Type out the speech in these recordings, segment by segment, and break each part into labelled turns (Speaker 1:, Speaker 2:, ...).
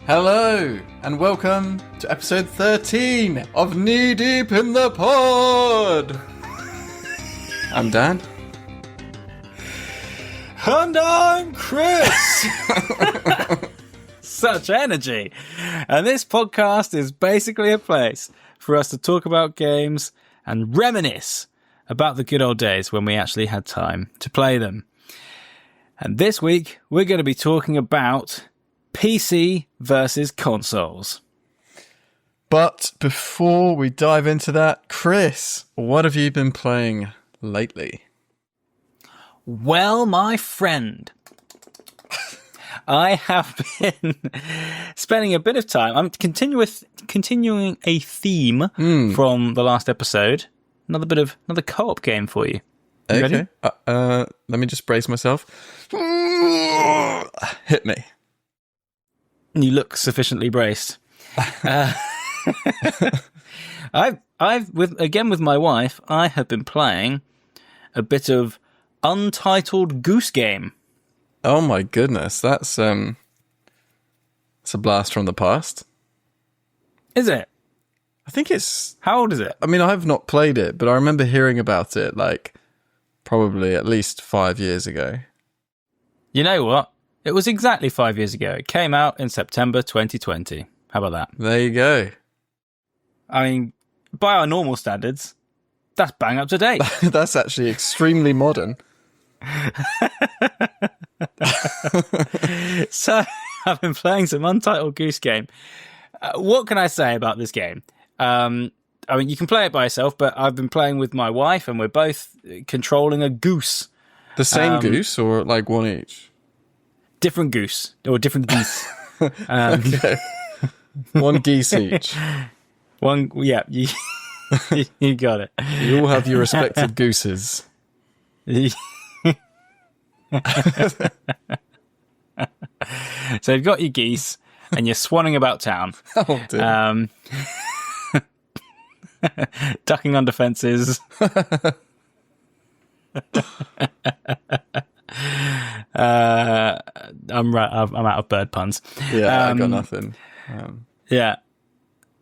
Speaker 1: Hello, and welcome to episode 13 of Knee Deep in the Pod! I'm Dan.
Speaker 2: And I'm Chris! Such energy! And this podcast is basically a place for us to talk about games and reminisce about the good old days when we actually had time to play them. And this week, we're going to be talking about PC versus consoles.
Speaker 1: But before we dive into that, Chris, what have you been playing lately?
Speaker 2: Well, my friend, I have been spending a bit of time. I'm continuing a theme from the last episode. Another co-op game for you. You
Speaker 1: okay. Let me just brace myself. Hit me.
Speaker 2: You look sufficiently braced. With my wife, I have been playing a bit of Untitled Goose Game.
Speaker 1: Oh my goodness, that's a blast from the past.
Speaker 2: Is it?
Speaker 1: I think it's...
Speaker 2: How old is it?
Speaker 1: I mean, I've not played it, but I remember hearing about it, like, probably at least 5 years ago.
Speaker 2: You know what? It was exactly 5 years ago. It came out in September 2020. How about that?
Speaker 1: There you go.
Speaker 2: I mean, by our normal standards, that's bang up to date.
Speaker 1: That's actually extremely modern.
Speaker 2: So, I've been playing some Untitled Goose Game. What can I say about this game? I mean, you can play it by yourself, but I've been playing with my wife, and we're both controlling a goose.
Speaker 1: The same goose, or like one each?
Speaker 2: Different goose, or different geese.
Speaker 1: Okay. One geese each.
Speaker 2: One, yeah, you got it.
Speaker 1: You all have your respective gooses.
Speaker 2: So you've got your geese, and you're swanning about town.
Speaker 1: Oh dear.
Speaker 2: Ducking under fences. I'm out of bird puns.
Speaker 1: Yeah, I got nothing.
Speaker 2: Yeah.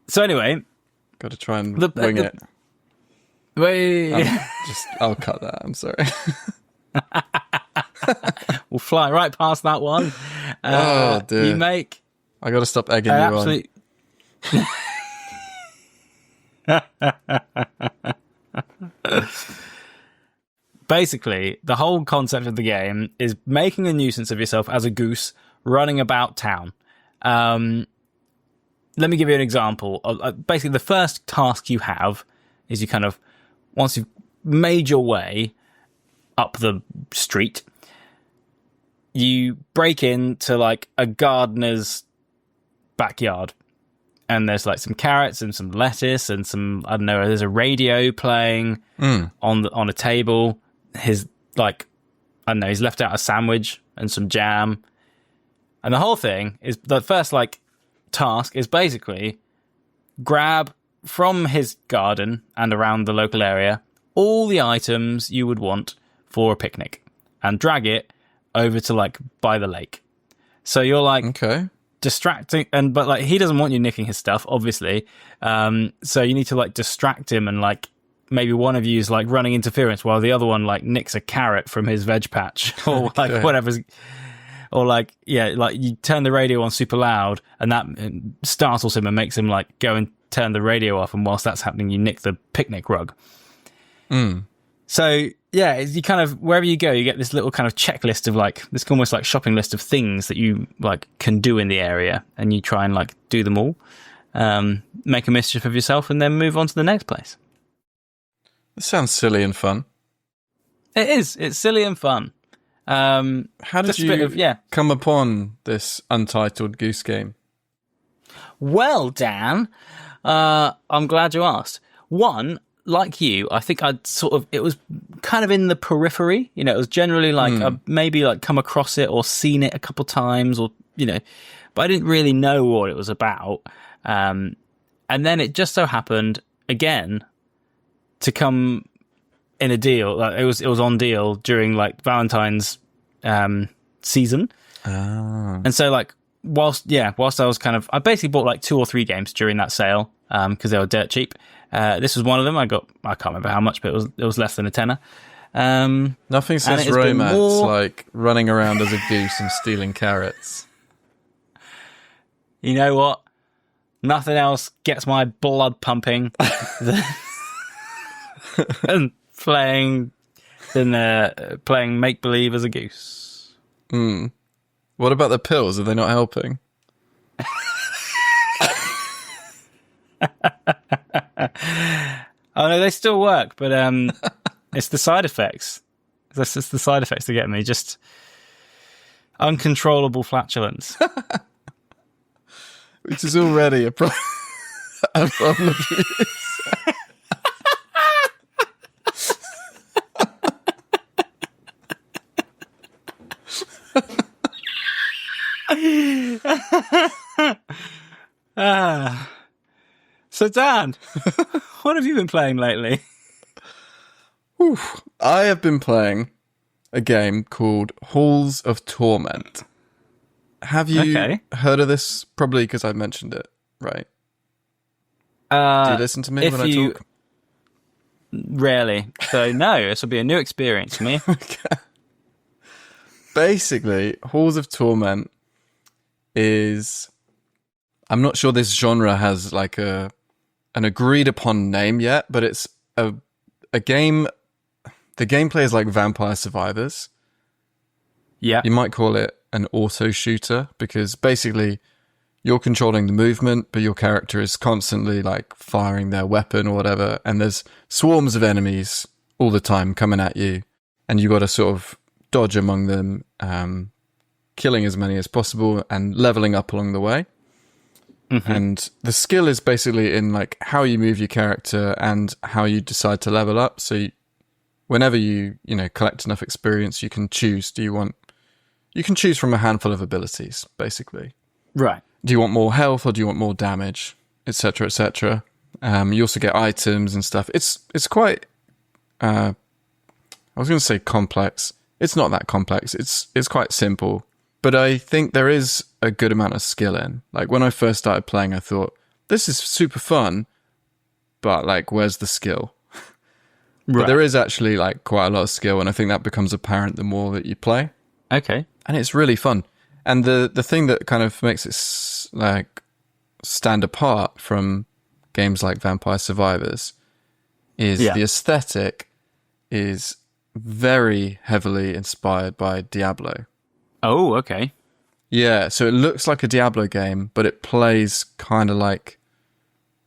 Speaker 2: So anyway,
Speaker 1: got to try and wing it. I'll cut that. I'm sorry.
Speaker 2: We'll fly right past that one.
Speaker 1: Oh dear.
Speaker 2: You make.
Speaker 1: I got to stop egging you on.
Speaker 2: Basically, the whole concept of the game is making a nuisance of yourself as a goose running about town. Let me give you an example. Basically, the first task you have is you kind of, once you've made your way up the street, you break into like a gardener's backyard. And there's like some carrots and some lettuce and some, I don't know, there's a radio playing on a table. He's left out a sandwich and some jam. And the whole thing is, the first like task is basically grab from his garden and around the local area all the items you would want for a picnic and drag it over to like by the lake. So you're like,
Speaker 1: okay,
Speaker 2: distracting, but like he doesn't want you nicking his stuff, obviously. So you need to like distract him, and like maybe one of you is like running interference while the other one like nicks a carrot from his veg patch or like whatever's, or like, yeah, like you turn the radio on super loud and that startles him and makes him like go and turn the radio off, and whilst that's happening you nick the picnic rug. So yeah, you kind of, wherever you go, you get this little kind of checklist of like, this almost like shopping list of things that you like can do in the area, and you try and like do them all, make a mischief of yourself, and then move on to the next place.
Speaker 1: It sounds silly and fun.
Speaker 2: It is. It's silly and fun.
Speaker 1: How did you come upon this Untitled Goose Game?
Speaker 2: Well, Dan, I'm glad you asked. One, like you, I think it was kind of in the periphery. You know, it was generally like I'd maybe like come across it or seen it a couple times, or, you know, but I didn't really know what it was about. And then it just so happened again to come in a deal. Like it was on deal during like Valentine's season. And so like whilst I was I basically bought like 2 or 3 games during that sale because they were dirt cheap. This was one of them. I can't remember how much, but it was less than a tenner.
Speaker 1: Nothing says romance like running around as a goose and stealing carrots.
Speaker 2: You know what? Nothing else gets my blood pumping than playing make believe as a goose.
Speaker 1: What about the pills? Are they not helping?
Speaker 2: Oh no, they still work, but it's the side effects. It's the side effects that get me. Just uncontrollable flatulence.
Speaker 1: Which is already a problem.
Speaker 2: So Dan, what have you been playing lately?
Speaker 1: I have been playing a game called Halls of Torment. Have you heard of this? Probably because I mentioned it, right? Do you listen to me when I talk?
Speaker 2: Rarely. So no, this will be a new experience for me.
Speaker 1: Okay. Basically, Halls of Torment is... I'm not sure this genre has like an agreed upon name yet, but it's a game... The gameplay is like Vampire Survivors.
Speaker 2: Yeah.
Speaker 1: You might call it an auto shooter because basically you're controlling the movement, but your character is constantly like firing their weapon or whatever. And there's swarms of enemies all the time coming at you. And you got to sort of dodge among them, killing as many as possible and leveling up along the way. Mm-hmm. And the skill is basically in like how you move your character and how you decide to level up. So whenever you collect enough experience, you can choose. You can choose from a handful of abilities, basically.
Speaker 2: Right.
Speaker 1: Do you want more health or do you want more damage, etc., etc.? You also get items and stuff. It's quite. I was going to say complex. It's not that complex. It's quite simple, but I think there is a good amount of skill in. Like when I first started playing, I thought this is super fun, but like, where's the skill? Right. But there is actually like quite a lot of skill, and I think that becomes apparent the more that you play.
Speaker 2: Okay. And
Speaker 1: it's really fun. And the thing that kind of makes it like stand apart from games like Vampire Survivors is the aesthetic is very heavily inspired by Diablo.
Speaker 2: Oh, okay.
Speaker 1: Yeah, so it looks like a Diablo game, but it plays kind of like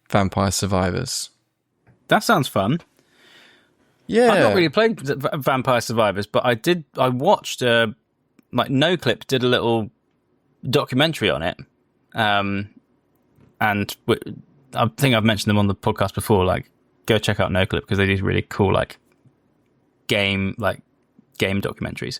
Speaker 1: Vampire Survivors.
Speaker 2: That sounds fun.
Speaker 1: Yeah.
Speaker 2: I've not really played Vampire Survivors, but I watched, like NoClip did a little documentary on it. And I think I've mentioned them on the podcast before, like go check out NoClip because they do really cool, like game documentaries.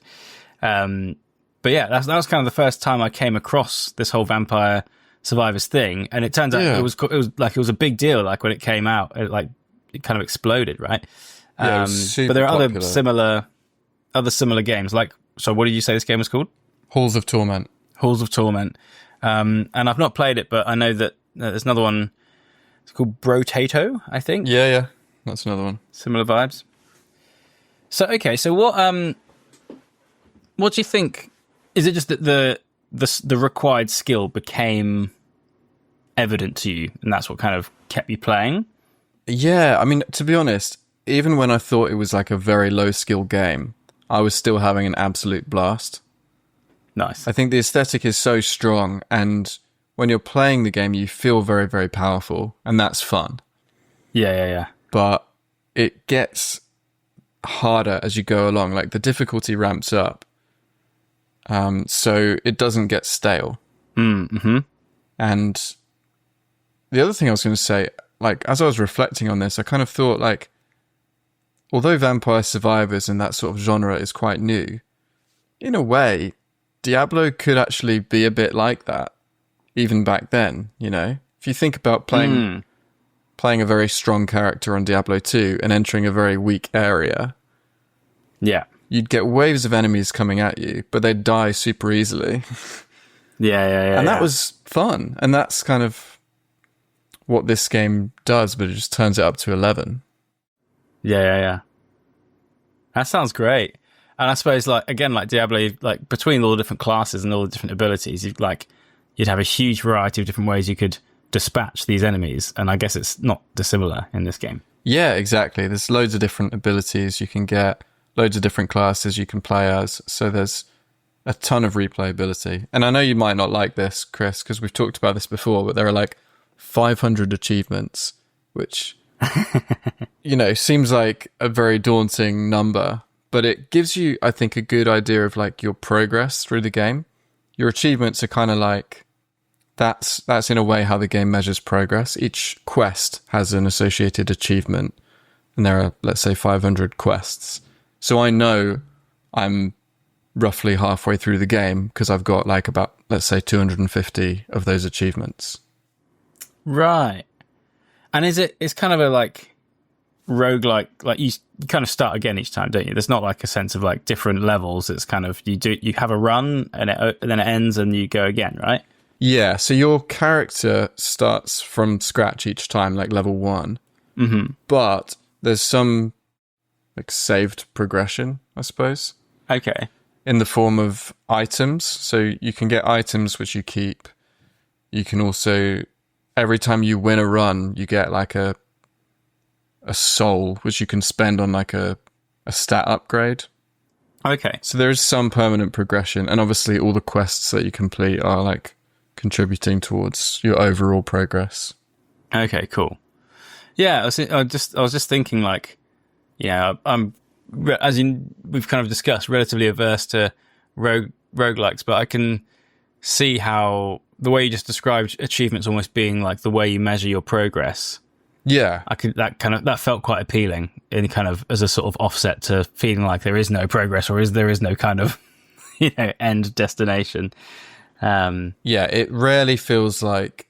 Speaker 2: But yeah, that was kind of the first time I came across this whole Vampire Survivors thing. And it turns out it was a big deal. Like when it came out, it kind of exploded, right?
Speaker 1: Yeah, it was super
Speaker 2: but there are
Speaker 1: popular.
Speaker 2: other similar games. Like, so what did you say this game was called?
Speaker 1: Halls of Torment.
Speaker 2: Halls of Torment. And I've not played it, but I know that there's another one. It's called Brotato, I think.
Speaker 1: Yeah, that's another one.
Speaker 2: Similar vibes. So okay, so what do you think? Is it just that the required skill became evident to you, and that's what kind of kept you playing?
Speaker 1: Yeah, I mean, to be honest, even when I thought it was like a very low skill game, I was still having an absolute blast.
Speaker 2: Nice.
Speaker 1: I think the aesthetic is so strong, and when you're playing the game, you feel very, very powerful, and that's fun.
Speaker 2: Yeah.
Speaker 1: But it gets harder as you go along. Like the difficulty ramps up, so it doesn't get stale.
Speaker 2: Mm-hmm.
Speaker 1: And the other thing I was going to say, like as I was reflecting on this, I kind of thought like, although Vampire Survivors and that sort of genre is quite new, in a way, Diablo could actually be a bit like that, even back then, you know? If you think about playing a very strong character on Diablo 2 and entering a very weak area,
Speaker 2: yeah,
Speaker 1: you'd get waves of enemies coming at you, but they'd die super easily.
Speaker 2: Yeah.
Speaker 1: And that was fun. And that's kind of what this game does, but it just turns it up to 11.
Speaker 2: Yeah. That sounds great. And I suppose, like, again, like Diablo, like between all the different classes and all the different abilities, you'd have a huge variety of different ways you could dispatch these enemies. And I guess it's not dissimilar in this game.
Speaker 1: Yeah, exactly. There's loads of different abilities you can get, loads of different classes you can play as. So there's a ton of replayability. And I know you might not like this, Chris, because we've talked about this before, but there are like 500 achievements, which, seems like a very daunting number. But it gives you, I think, a good idea of like your progress through the game. Your achievements are kind of like, that's in a way how the game measures progress. Each quest has an associated achievement, and there are, let's say, 500 quests. So I know I'm roughly halfway through the game because I've got like about, let's say, 250 of those achievements.
Speaker 2: Right. And it's kind of a like roguelike, like you kind of start again each time, don't you? There's not like a sense of like different levels. It's kind of you have a run and then it ends and you go again, right?
Speaker 1: Yeah, so your character starts from scratch each time, like level 1.
Speaker 2: Mm-hmm.
Speaker 1: But there's some like saved progression, I suppose.
Speaker 2: Okay.
Speaker 1: In the form of items. So you can get items which you keep. You can also, every time you win a run, you get like a soul, which you can spend on like a stat upgrade.
Speaker 2: Okay.
Speaker 1: So there is some permanent progression, and obviously all the quests that you complete are like contributing towards your overall progress.
Speaker 2: Okay, cool. Yeah, I was just thinking, like, I'm, as we've kind of discussed, relatively averse to roguelikes, but I can see how the way you just described achievements almost being like the way you measure your progress.
Speaker 1: Yeah,
Speaker 2: that felt quite appealing in kind of as a sort of offset to feeling like there is no progress or there is no kind of end destination.
Speaker 1: Yeah, it rarely feels like,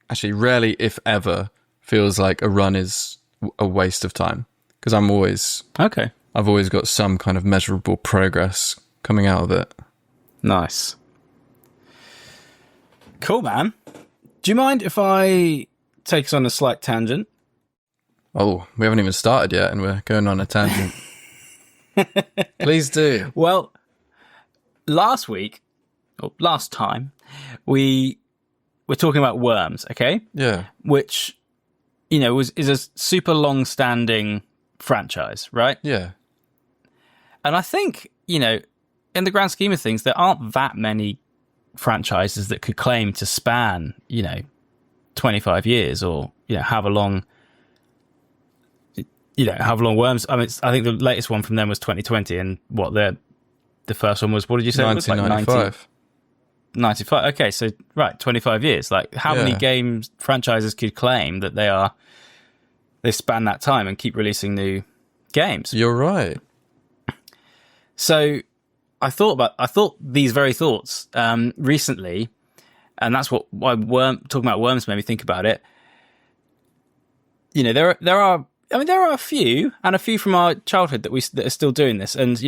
Speaker 1: actually rarely if ever feels like a run is a waste of time, because I've always got some kind of measurable progress coming out of it.
Speaker 2: Nice. Cool, man. Do you mind if I take us on a slight tangent?
Speaker 1: Oh, we haven't even started yet and we're going on a tangent. Please do.
Speaker 2: Well, last time, we were talking about Worms, okay?
Speaker 1: Yeah.
Speaker 2: Which, is a super long-standing franchise, right?
Speaker 1: Yeah.
Speaker 2: And I think, in the grand scheme of things, there aren't that many franchises that could claim to span, 25 years or, however long Worms. I mean, I think the latest one from them was 2020, and what the first one was, what did you say?
Speaker 1: 1995.
Speaker 2: 95. Okay, so right, 25 years. Like, how many franchises could claim that they span that time and keep releasing new games?
Speaker 1: You're right.
Speaker 2: So I thought these very thoughts recently, and that's why talking about Worms made me think about it. There are a few from our childhood that are still doing this, and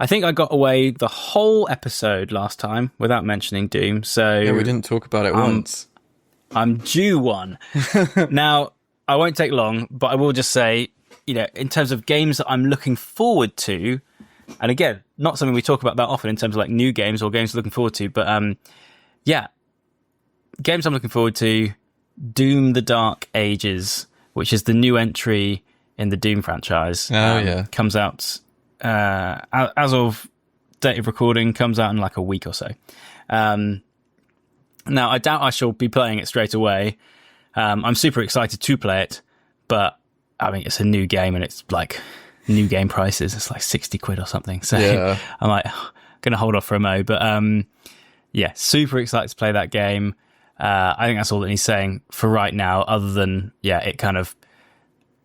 Speaker 2: I think I got away the whole episode last time without mentioning Doom. So
Speaker 1: yeah, we didn't talk about it once.
Speaker 2: I'm due one. Now, I won't take long, but I will just say, in terms of games that I'm looking forward to, and again, not something we talk about that often in terms of like new games or games we're looking forward to, but games I'm looking forward to, Doom: The Dark Ages, which is the new entry in the Doom franchise. Comes out as of date of recording, comes out in like a week or so. Now, I doubt I shall be playing it straight away. I'm super excited to play it, but I mean, it's a new game and it's like new game prices. It's like 60 quid or something. So I'm like, going to hold off for a mo. But super excited to play that game. I think that's all that he's saying for right now, other than, it kind of,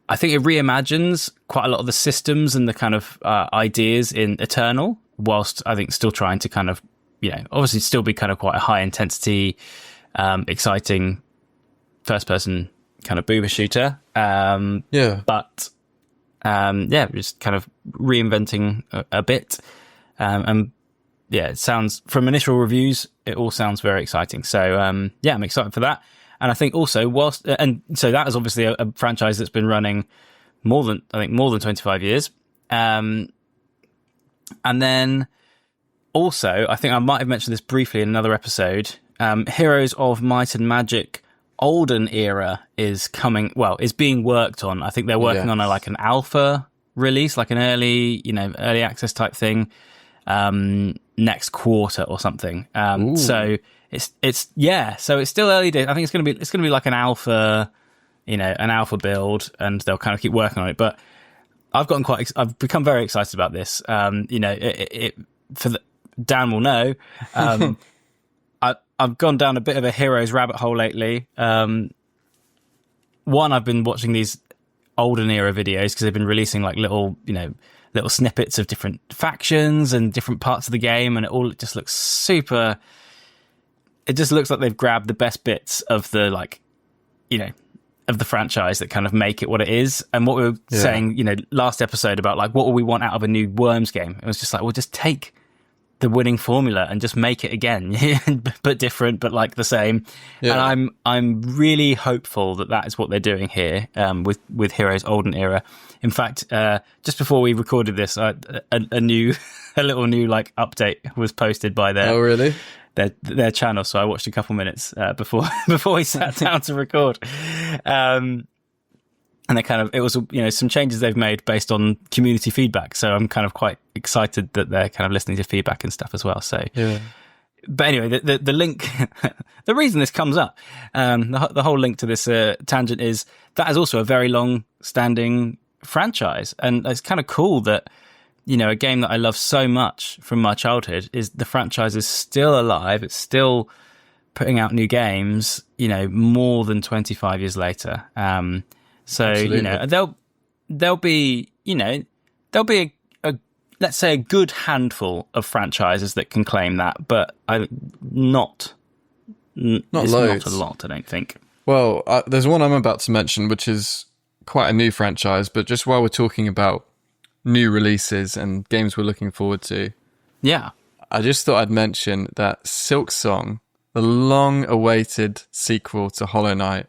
Speaker 2: I think it reimagines quite a lot of the systems and the kind of ideas in Eternal, whilst I think still trying to kind of, obviously still be kind of quite a high intensity, exciting first person kind of boomer shooter. But just kind of reinventing a bit. And yeah, it sounds, from initial reviews, it all sounds very exciting. So yeah, I'm excited for that. And I think also so that is obviously a franchise that's been running more than 25 years. And then also, I think I might have mentioned this briefly in another episode. Heroes of Might and Magic Olden Era is being worked on. I think they're working on an alpha release, like an early access type thing, next quarter or something. So so it's still early days. I think it's gonna be like an alpha build, and they'll kind of keep working on it. But I've become very excited about this. Dan will know. I've gone down a bit of a Heroes rabbit hole lately. I've been watching these olden era videos because they've been releasing like little snippets of different factions and different parts of the game, and it just looks super. It just looks like they've grabbed the best bits of the of the franchise that kind of make it what it is. And what we were saying, last episode about like what would we want out of a new Worms game? It was just like, we'll just take the winning formula and just make it again, but different, but like the same. Yeah. And I'm really hopeful that is what they're doing here with Heroes Olden Era. In fact, just before we recorded this, a little new like update was posted by their channel. So I watched a couple minutes before we sat down to record. And it was some changes they've made based on community feedback. So I'm kind of quite excited that they're kind of listening to feedback and stuff as well. So, yeah. But anyway, the link, the reason this comes up, the whole link to this tangent is that is also a very long standing franchise. And it's kind of cool that, a game that I love so much from my childhood the franchise is still alive. It's still putting out new games, more than 25 years later. So, absolutely. There'll be a let's say a good handful of franchises that can claim that, but not loads. Not a lot, I don't think.
Speaker 1: Well, there's one I'm about to mention, which is quite a new franchise, but just while we're talking about new releases and games we're looking forward to.
Speaker 2: Yeah.
Speaker 1: I just thought I'd mention that Silksong, the long-awaited sequel to Hollow Knight,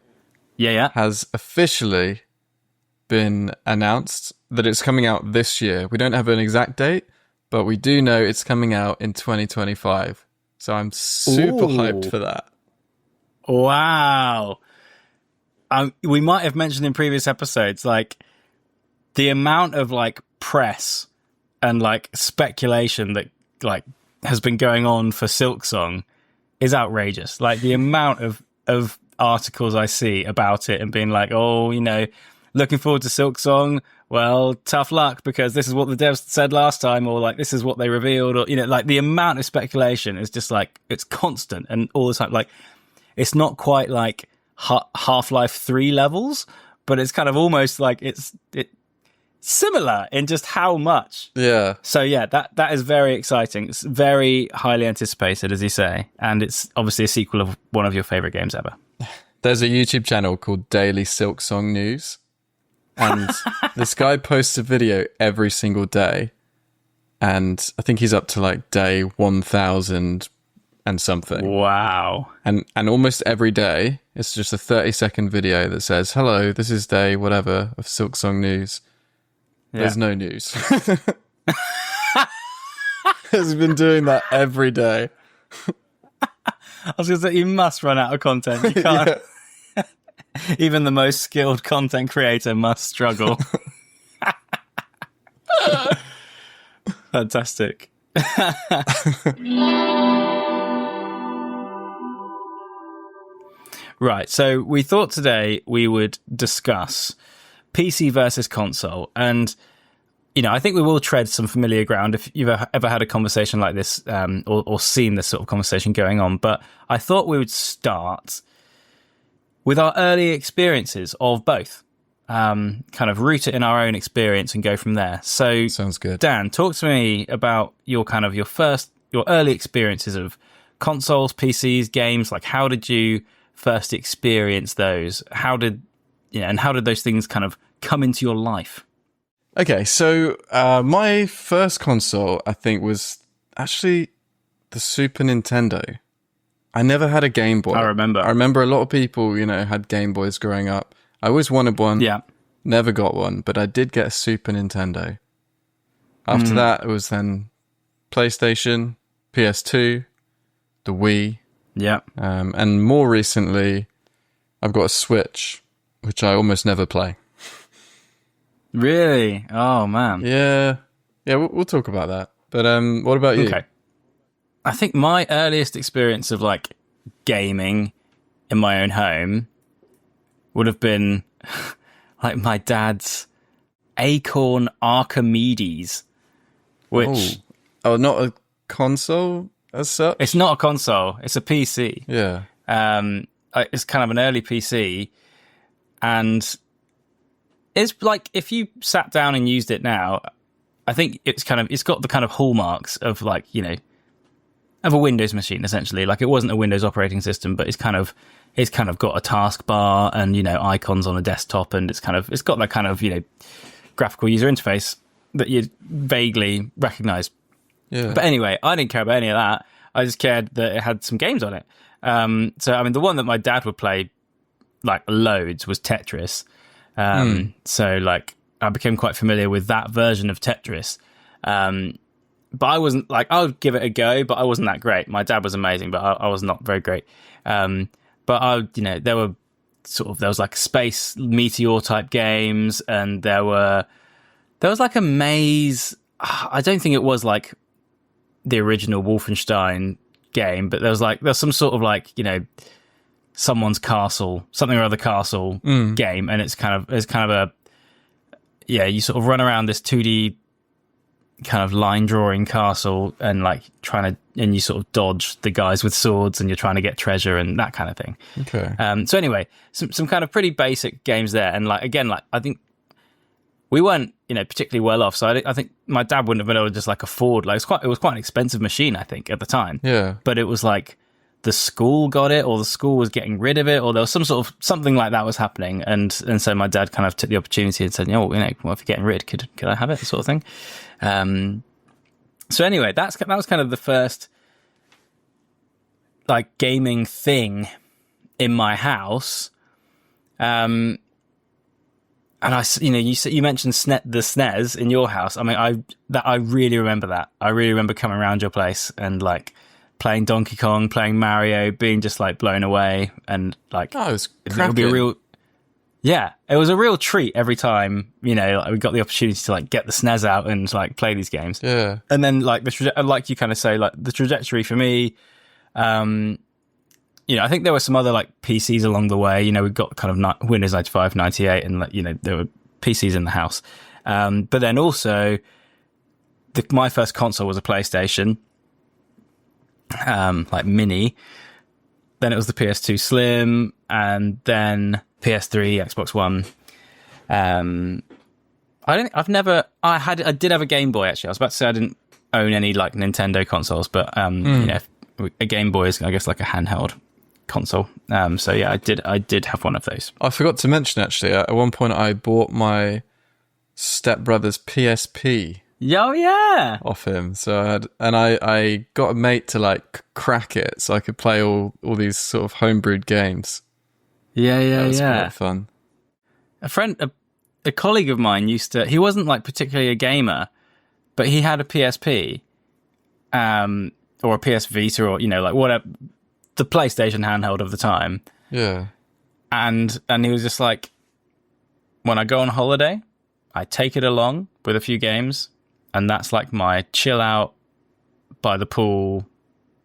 Speaker 1: has officially been announced that it's coming out this year. We don't have an exact date, but we do know it's coming out in 2025. So I'm super hyped for that.
Speaker 2: Wow. We might have mentioned in previous episodes, like, the amount of, like, press and, like, speculation that, like, has been going on for Silksong is outrageous. Like, the amount of articles I see about it and being like, looking forward to Silksong. Well, tough luck because this is what the devs said last time, or like this is what they revealed, or like the amount of speculation is just like it's constant and all the time. Like it's not quite like Half-Life 3 levels, but it's kind of almost like it's similar in just how much.
Speaker 1: Yeah.
Speaker 2: So yeah, that is very exciting. It's very highly anticipated, as you say, and it's obviously a sequel of one of your favorite games ever.
Speaker 1: There's a YouTube channel called Daily Silksong News, and this guy posts a video every single day, and I think he's up to like day 1000 and something.
Speaker 2: Wow.
Speaker 1: And almost every day, it's just a 30-second video that says, hello, this is day whatever of Silksong News. Yeah. There's no news. He's been doing that every day.
Speaker 2: I was going to say, you must run out of content. You can't. Yeah. Even the most skilled content creator must struggle. Fantastic. Right, so we thought today we would discuss PC versus console. And, I think we will tread some familiar ground if you've ever had a conversation like this or seen this sort of conversation going on. But I thought we would start with our early experiences of both, kind of root it in our own experience and go from there. So,
Speaker 1: sounds good.
Speaker 2: Dan, talk to me about your early experiences of consoles, PCs, games. Like, how did you first experience those? How did those things kind of come into your life?
Speaker 1: Okay, so my first console, I think, was actually the Super Nintendo. I never had a Game Boy.
Speaker 2: I remember.
Speaker 1: I remember a lot of people, had Game Boys growing up. I always wanted one.
Speaker 2: Yeah.
Speaker 1: Never got one, but I did get a Super Nintendo. After that, it was then PlayStation, PS2, the Wii.
Speaker 2: Yeah.
Speaker 1: And more recently, I've got a Switch, which I almost never play.
Speaker 2: Really? Oh, man.
Speaker 1: Yeah, we'll talk about that. But what about you?
Speaker 2: Okay. I think my earliest experience of like gaming in my own home would have been like my dad's Acorn Archimedes, which
Speaker 1: not a console as such.
Speaker 2: it's not a console; it's a PC.
Speaker 1: Yeah.
Speaker 2: It's kind of an early PC, and it's like if you sat down and used it now, I think it's got the kind of hallmarks of like of a Windows machine essentially. Like it wasn't a Windows operating system, but it's kind of got a taskbar and icons on a desktop, and it's got that kind of graphical user interface that you vaguely recognize.
Speaker 1: Yeah.
Speaker 2: But anyway, I didn't care about any of that. I just cared that it had some games on it. So I mean, the one that my dad would play like loads was Tetris. So like I became quite familiar with that version of Tetris. But I wasn't like, I would give it a go, but I wasn't that great. My dad was amazing, but I was not very great. But there was like space meteor type games, and there was like a maze. I don't think it was like the original Wolfenstein game, but there's some sort of like, someone's castle, something or other castle game. And it's kind of a, you sort of run around this 2D kind of line drawing castle and like and you sort of dodge the guys with swords and you're trying to get treasure and that kind of thing.
Speaker 1: Okay.
Speaker 2: So anyway, some kind of pretty basic games there. And like, again, like I think we weren't, particularly well off. So I think my dad wouldn't have been able to just like afford, like it was quite an expensive machine, I think at the time.
Speaker 1: Yeah.
Speaker 2: But it was like the school got it, or the school was getting rid of it, or there was something like that was happening. And so my dad kind of took the opportunity and said, well, if you're getting rid, could I have it? Sort of thing. So anyway, that was kind of the first like gaming thing in my house. And you mentioned the SNES in your house. I mean, I really remember that. I really remember coming around your place and like playing Donkey Kong, playing Mario, being just like blown away, and like
Speaker 1: it was
Speaker 2: it would be a real. Yeah, it was a real treat every time, like we got the opportunity to like get the SNES out and like play these games.
Speaker 1: Yeah.
Speaker 2: And then like like you kind of say, like the trajectory for me, I think there were some other like PCs along the way. We got kind of Windows 95, 98, and like, there were PCs in the house. But then also my first console was a PlayStation, like mini. Then it was the PS2 Slim, and then PS3, Xbox One. I did have a Game Boy actually. I was about to say I didn't own any like Nintendo consoles, but a Game Boy is, I guess, like a handheld console. So yeah, I did have one of those.
Speaker 1: I forgot to mention actually, at one point I bought my stepbrother's PSP.
Speaker 2: Oh yeah,
Speaker 1: off him. So I got a mate to like crack it so I could play all these sort of homebrewed games.
Speaker 2: Yeah,
Speaker 1: That was quite fun.
Speaker 2: A colleague of mine he wasn't like particularly a gamer, but he had a PSP, or a PS Vita, or like whatever, the PlayStation handheld of the time.
Speaker 1: Yeah.
Speaker 2: And he was just like, when I go on holiday, I take it along with a few games, and that's like my chill out by the pool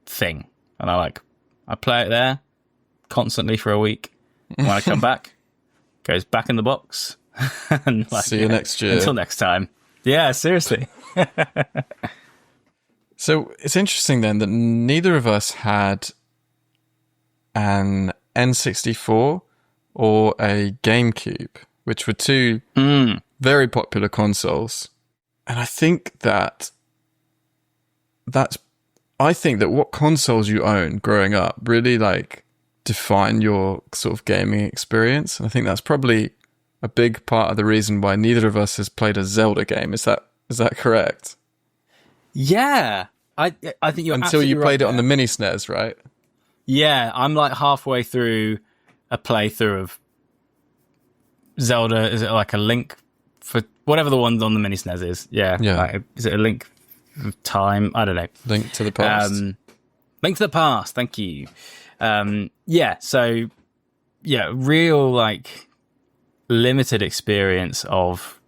Speaker 2: thing. And I play it there constantly for a week. When I come back, goes back in the box. And like,
Speaker 1: see you next year.
Speaker 2: Until next time. Yeah, seriously.
Speaker 1: So it's interesting then that neither of us had an N64 or a GameCube, which were two very popular consoles. And I think that what consoles you own growing up really like define your sort of gaming experience. And I think that's probably a big part of the reason why neither of us has played a Zelda game. Is that correct?
Speaker 2: Yeah. I think you're
Speaker 1: until you
Speaker 2: absolutely
Speaker 1: played
Speaker 2: right
Speaker 1: it on the
Speaker 2: there.
Speaker 1: mini SNES, right?
Speaker 2: Yeah, I'm like halfway through a playthrough of Zelda. Is it like a Link for whatever the one on the mini SNES is? Yeah.
Speaker 1: Yeah.
Speaker 2: Like, is it a Link of Time? I don't know.
Speaker 1: Link to the Past.
Speaker 2: Link to the Past. Thank you. Yeah. So yeah, real like limited experience of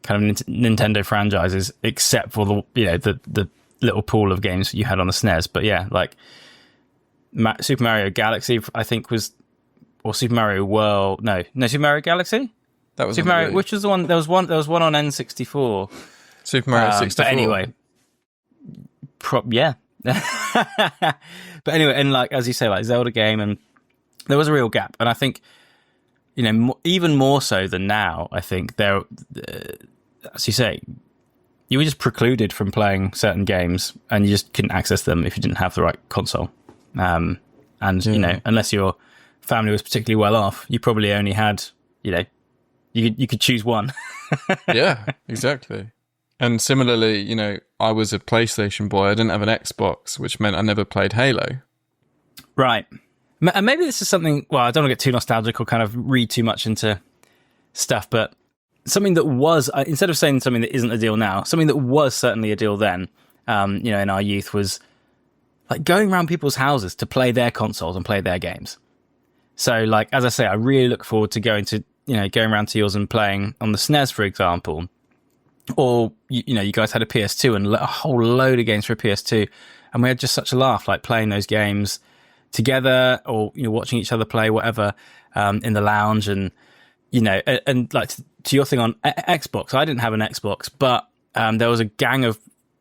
Speaker 2: kind of Nintendo franchises, except for the little pool of games you had on the SNES. But yeah, like Super Mario Galaxy, I think or Super Mario World. No, Super Mario Galaxy.
Speaker 1: That was
Speaker 2: Super Mario. Which was the one? There was one on N64.
Speaker 1: Super Mario 64.
Speaker 2: But anyway, yeah. But anyway, and like as you say, like Zelda game, and there was a real gap, and I think even more so than now. I think there, as you say, you were just precluded from playing certain games, and you just couldn't access them if you didn't have the right console. And unless your family was particularly well off, you probably only had you could choose one.
Speaker 1: Yeah, exactly. And similarly, I was a PlayStation boy. I didn't have an Xbox, which meant I never played Halo.
Speaker 2: Right. And maybe this is something, well, I don't want to get too nostalgic or kind of read too much into stuff, but something that was, instead of saying something that isn't a deal now, something that was certainly a deal then, in our youth was like going around people's houses to play their consoles and play their games. So like, as I say, I really look forward to going around to yours and playing on the SNES, for example. Or, you guys had a PS2 and a whole load of games for a PS2. And we had just such a laugh, like playing those games together or, watching each other play, whatever, in the lounge. And, and like to your thing on Xbox, I didn't have an Xbox, but there was a gang of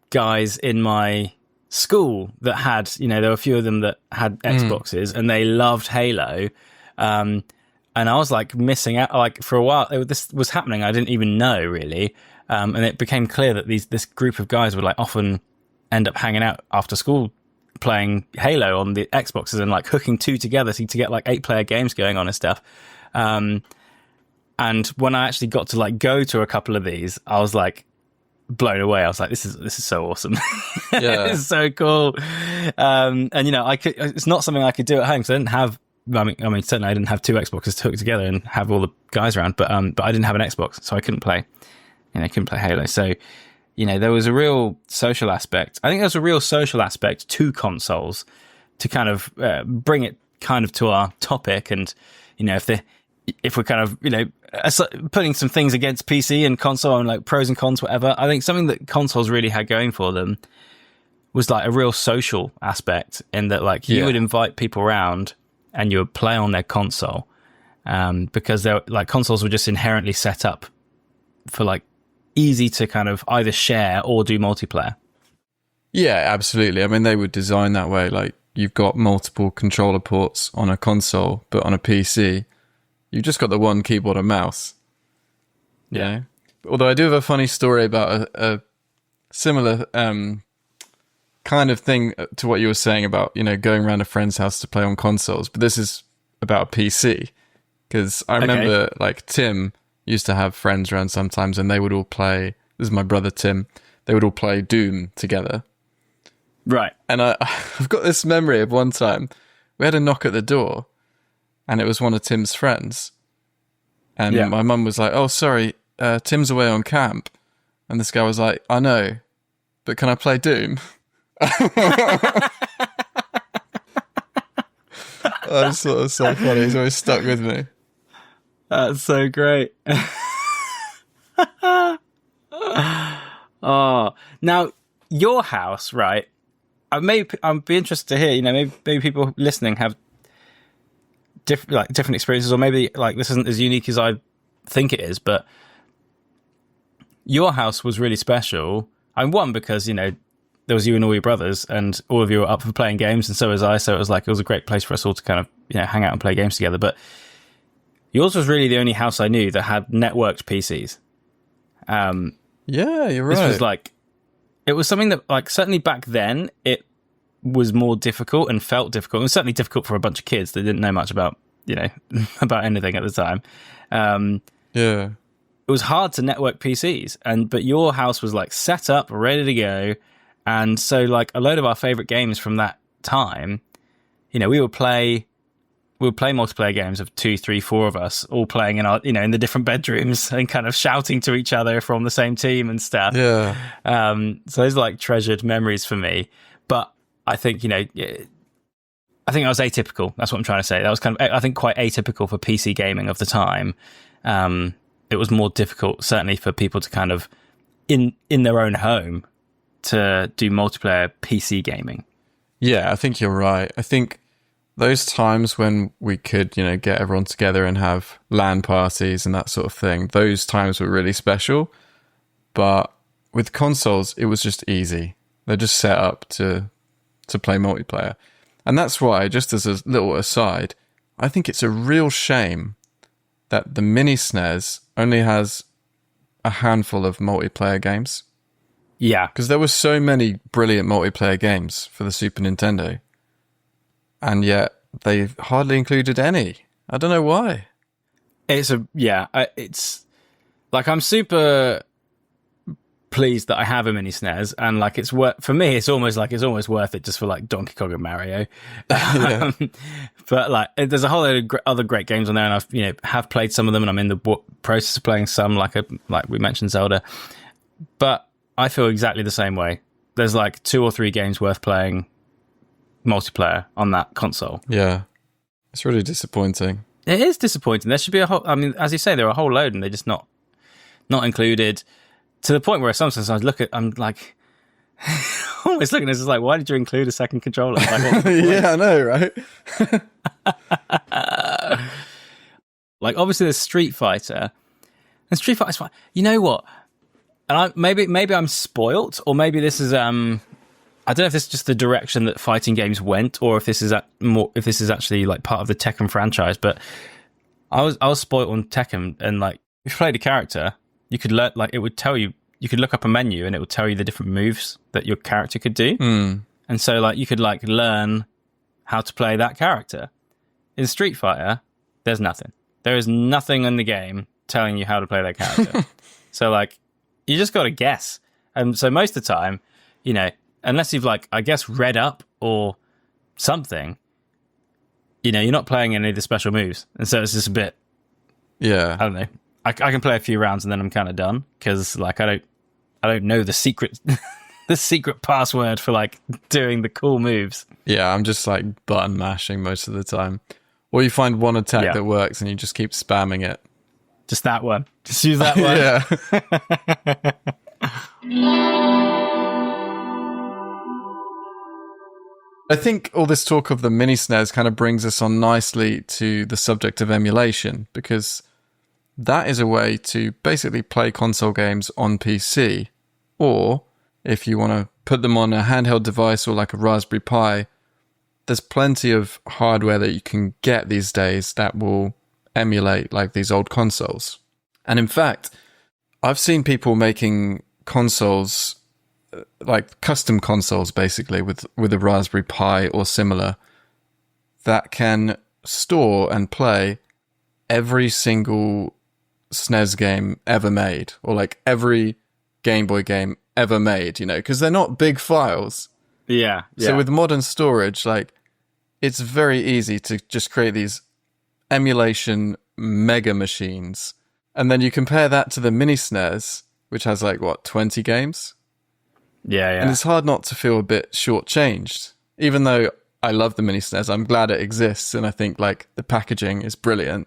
Speaker 2: guys in my school that had, there were a few of them that had Xboxes and they loved Halo. And I was like missing out, like for a while, this was happening. I didn't even know really. And it became clear that this group of guys would like often end up hanging out after school playing Halo on the Xboxes and like hooking two together to get like 8-player games going on and stuff. And when I actually got to like go to a couple of these, I was like blown away. I was like, this is so awesome.
Speaker 1: Yeah.
Speaker 2: This is so cool. And it's not something I could do at home because I didn't have, I mean, certainly I didn't have two Xboxes to hook together and have all the guys around, but I didn't have an Xbox, so I couldn't play. Couldn't play Halo. So, there was a real social aspect. I think there's a real social aspect to consoles to kind of bring it kind of to our topic. And, if we're kind of, putting some things against PC and console and like pros and cons, whatever, I think something that consoles really had going for them was like a real social aspect in that like you would invite people around and you would play on their console because they're like consoles were just inherently set up for like easy to kind of either share or do multiplayer.
Speaker 1: Yeah, absolutely. I mean, they were designed that way. Like you've got multiple controller ports on a console, but on a PC, you've just got the one keyboard and mouse. Yeah. Although I do have a funny story about a similar kind of thing to what you were saying about, going around a friend's house to play on consoles. But this is about a PC. Because I remember like Tim used to have friends around sometimes and they would all play, this is my brother Tim, they would all play Doom together.
Speaker 2: Right.
Speaker 1: And I've got this memory of one time we had a knock at the door and it was one of Tim's friends. And my mum was like, oh, sorry, Tim's away on camp. And this guy was like, I know, but can I play Doom? I just thought it was so funny. It's always stuck with me.
Speaker 2: That's so great. Oh, now your house, right? I'd be interested to hear. Maybe people listening have different experiences, or maybe like this isn't as unique as I think it is. But your house was really special. One because there was you and all your brothers, and all of you were up for playing games, and so was I. So it was a great place for us all to kind of hang out and play games together. But yours was really the only house I knew that had networked PCs.
Speaker 1: Yeah, you're right.
Speaker 2: This was it was something that certainly back then it was more difficult and felt difficult. It was certainly difficult for a bunch of kids that didn't know much about, about anything at the time.
Speaker 1: Yeah.
Speaker 2: It was hard to network PCs, but your house was set up, ready to go. And so like a load of our favorite games from that time, we would play multiplayer games of 2, 3, 4 of us all playing in our, in the different bedrooms and kind of shouting to each other from the same team and stuff.
Speaker 1: Yeah.
Speaker 2: So those are like treasured memories for me. But I think, I think I was atypical. That's what I'm trying to say. That was kind of, I think, quite atypical for PC gaming of the time. It was more difficult, certainly, for people to kind of in their own home to do multiplayer PC gaming.
Speaker 1: Yeah, I think you're right. I think those times when we could, get everyone together and have LAN parties and that sort of thing, those times were really special. But with consoles, it was just easy. They're just set up to play multiplayer. And that's why, just as a little aside, I think it's a real shame that the mini SNES only has a handful of multiplayer games.
Speaker 2: Yeah.
Speaker 1: Because there were so many brilliant multiplayer games for the Super Nintendo. And yet they hardly included any. I don't know why.
Speaker 2: It's like, I'm super pleased that I have a mini SNES, and like for me, it's almost worth it just for like Donkey Kong and Mario.
Speaker 1: Yeah.
Speaker 2: But like, there's a whole load of other great games on there, and I've have played some of them, and I'm in the process of playing some, like we mentioned Zelda. But I feel exactly the same way. There's like 2 or 3 games worth playing multiplayer on that console.
Speaker 1: Yeah, it's really disappointing.
Speaker 2: It is disappointing. There should be as you say, there are a whole load, and they're just not included. To the point where sometimes I'm like, almost looking at this, like, why did you include a second controller? Like,
Speaker 1: yeah, I know, right?
Speaker 2: Like, obviously there's Street Fighter, and Street Fighter's fine. You know what? And maybe I'm spoilt, or maybe this is I don't know if this is just the direction that fighting games went, or if this is actually like part of the Tekken franchise. But I was spoilt on Tekken, and like, if you played a character, you could it would tell you. You could look up a menu, and it would tell you the different moves that your character could do.
Speaker 1: Mm.
Speaker 2: And so, like, you could like learn how to play that character. In Street Fighter, there's nothing. There is nothing in the game telling you how to play that character. So, like, you just got to guess. And so most of the time, unless you've like, I guess, read up or something, you're not playing any of the special moves. And so it's just a bit,
Speaker 1: yeah,
Speaker 2: I don't know. I can play a few rounds and then I'm kind of done, because like, I don't know the secret, the secret password for like doing the cool moves.
Speaker 1: Yeah, I'm just like button mashing most of the time. Or you find one attack that works and you just keep spamming it.
Speaker 2: Just that one. Just use that one.
Speaker 1: I think all this talk of the mini SNES kind of brings us on nicely to the subject of emulation, because that is a way to basically play console games on PC, or if you want to put them on a handheld device or like a Raspberry Pi, there's plenty of hardware that you can get these days that will emulate like these old consoles. And in fact, I've seen people making consoles, like custom consoles basically, with a Raspberry Pi or similar, that can store and play every single SNES game ever made, or like every Game Boy game ever made, because they're not big files.
Speaker 2: Yeah.
Speaker 1: So with modern storage, like, it's very easy to just create these emulation mega machines. And then you compare that to the mini SNES, which has like, 20 games?
Speaker 2: Yeah.
Speaker 1: And it's hard not to feel a bit shortchanged. Even though I love the mini SNES, I'm glad it exists, and I think like the packaging is brilliant.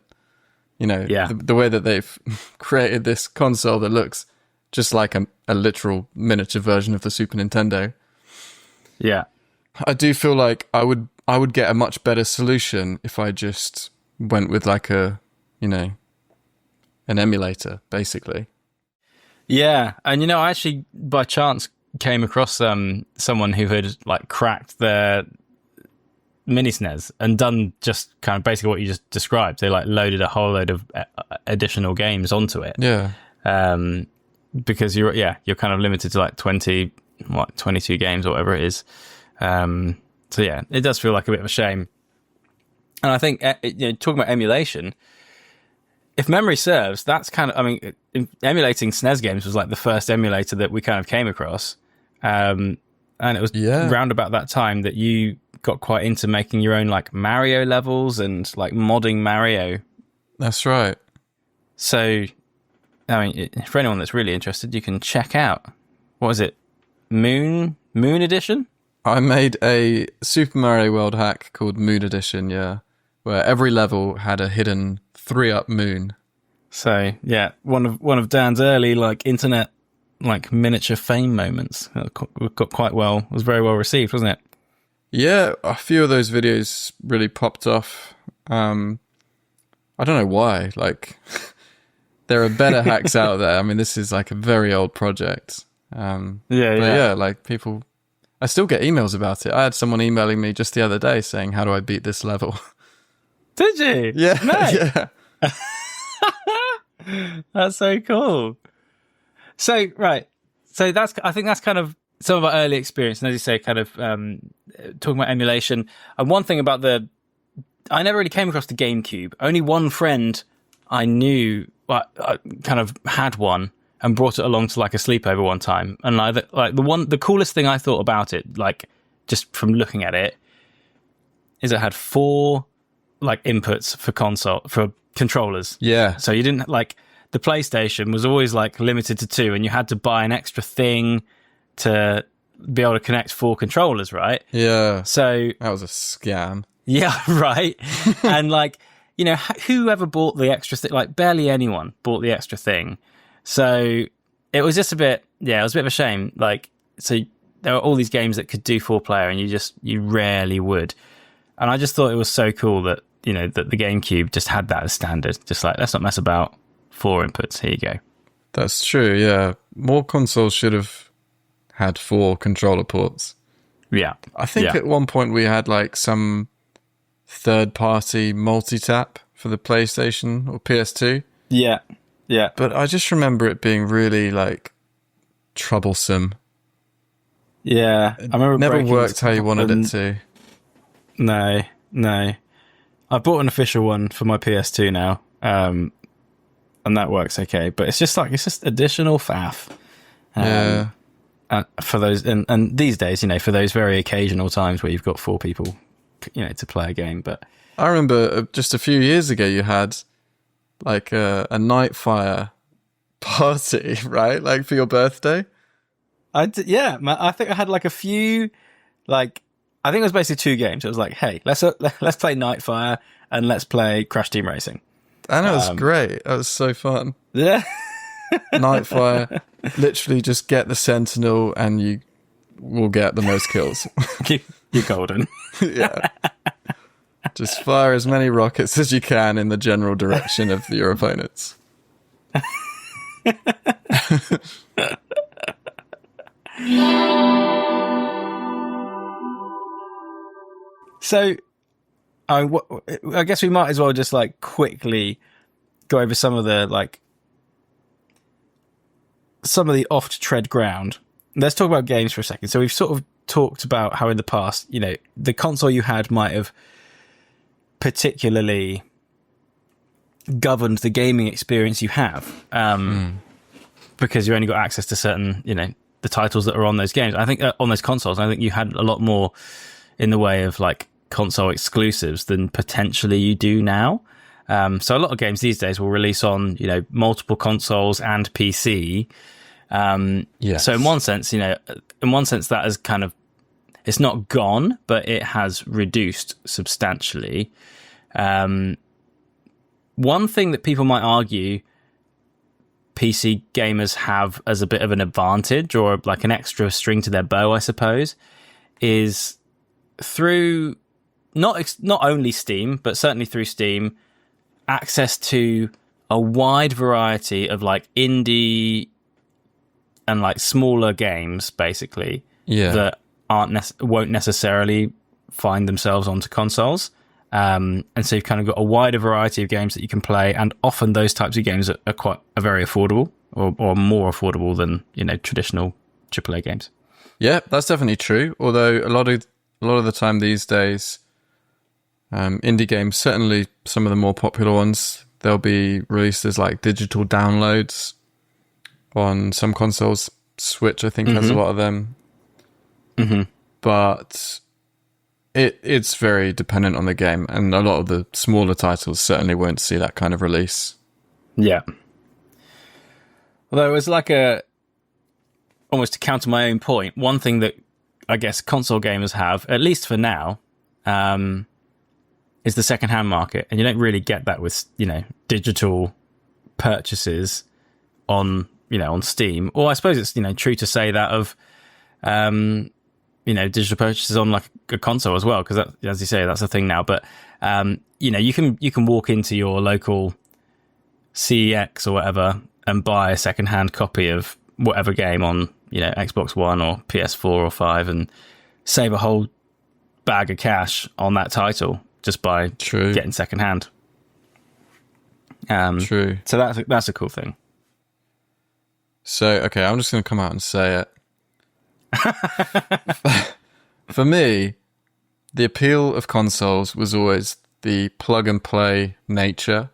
Speaker 1: The way that they've created this console that looks just like a literal miniature version of the Super Nintendo.
Speaker 2: Yeah.
Speaker 1: I do feel like I would get a much better solution if I just went with like an emulator, basically.
Speaker 2: Yeah. And, I actually, by chance, came across someone who had like cracked their mini SNES and done just kind of basically what you just described. They like loaded a whole load of additional games onto it.
Speaker 1: Yeah.
Speaker 2: Because you're kind of limited to like 22 games or whatever it is. So yeah, it does feel like a bit of a shame. And I think, talking about emulation, if memory serves, that's kind of, emulating SNES games was like the first emulator that we kind of came across. And it was round about that time that you got quite into making your own like Mario levels and like modding Mario.
Speaker 1: That's right.
Speaker 2: So, I mean, for anyone that's really interested, you can check out, what was it? Moon Edition?
Speaker 1: I made a Super Mario World hack called Moon Edition, where every level had a hidden 3-up moon.
Speaker 2: So, yeah, one of Dan's early like internet like miniature fame moments. Got quite well. It was very well received, wasn't it?
Speaker 1: Yeah, a few of those videos really popped off. I don't know why. Like, there are better hacks out there. I mean, this is like a very old project. Yeah, like people, I still get emails about it. I had someone emailing me just the other day saying, "How do I beat this level?"
Speaker 2: Did you?
Speaker 1: Yeah,
Speaker 2: Mate. Yeah. That's so cool. So, right. So I think that's kind of some of our early experience. And as you say, kind of talking about emulation. And one thing about I never really came across the GameCube. Only one friend I knew I kind of had one and brought it along to like a sleepover one time. And the coolest thing I thought about it, like just from looking at it, is it had 4 like inputs for controllers.
Speaker 1: Yeah.
Speaker 2: So you didn't like the PlayStation was always like limited to 2, and you had to buy an extra thing to be able to connect 4 controllers, right?
Speaker 1: Yeah.
Speaker 2: So
Speaker 1: that was a scam.
Speaker 2: Yeah, right. And like, you know, whoever bought the extra thing, like barely anyone bought the extra thing. So it was just it was a bit of a shame. Like, so there were all these games that could do 4-player and you rarely would. And I just thought it was so cool that, you know, that the GameCube just had that as standard. Just like, let's not mess about, 4 inputs, here you go.
Speaker 1: That's true, yeah. More consoles should have had 4 controller ports.
Speaker 2: Yeah.
Speaker 1: I think at one point we had like some third-party multi-tap for the PlayStation or PS2.
Speaker 2: Yeah, yeah.
Speaker 1: But I just remember it being really like troublesome.
Speaker 2: Yeah, I remember
Speaker 1: it never worked how you wanted it to.
Speaker 2: No. I bought an official one for my PS2 now, and that works okay. But it's just additional faff. For those, and these days, you know, for those very occasional times where you've got 4 people, you know, to play a game. But
Speaker 1: I remember just a few years ago, you had like a Nightfire party, right? Like for your birthday.
Speaker 2: I think I had like a few, like I think it was basically 2 games. It was like, hey, let's play Nightfire and let's play Crash Team Racing.
Speaker 1: And it was great. That was so fun.
Speaker 2: Yeah.
Speaker 1: Nightfire, literally just get the Sentinel and you will get the most kills.
Speaker 2: You're golden.
Speaker 1: Yeah. Just fire as many rockets as you can in the general direction of your opponents.
Speaker 2: So, I guess we might as well just like quickly go over some of the oft tread ground. Let's talk about games for a second. So we've sort of talked about how in the past, you know, the console you had might have particularly governed the gaming experience you have, because you only got access to certain, you know, the titles that are on those games. I think on those consoles, I think you had a lot more in the way of like console exclusives than potentially you do now. So a lot of games these days will release on, you know, multiple consoles and PC.
Speaker 1: Yes.
Speaker 2: So in one sense, you know, that is kind of, it's not gone, but it has reduced substantially. One thing that people might argue PC gamers have as a bit of an advantage, or like an extra string to their bow, I suppose, is through not only Steam, but certainly through Steam, access to a wide variety of like indie and like smaller games, basically, that won't necessarily find themselves onto consoles. And so you've kind of got a wider variety of games that you can play, and often those types of games are very affordable, or more affordable than, you know, traditional AAA games.
Speaker 1: Yeah, that's definitely true. Although a lot of the time these days, indie games, certainly some of the more popular ones, they'll be released as like digital downloads on some consoles. Switch, I think, has a lot of them. but it's very dependent on the game, and a lot of the smaller titles certainly won't see that kind of release.
Speaker 2: Yeah. Although it was like almost to counter my own point, one thing that I guess console gamers have, at least for now, is the secondhand market, and you don't really get that with digital purchases on Steam. Or I suppose it's true to say that of digital purchases on like a console as well, because as you say, that's a thing now. But you can walk into your local CEX or whatever and buy a secondhand copy of whatever game on Xbox One or PS4 or 5 and save a whole bag of cash on that title just by getting secondhand.
Speaker 1: True.
Speaker 2: So that's a cool thing.
Speaker 1: So, okay, I'm just going to come out and say it. For me, the appeal of consoles was always the plug and play nature.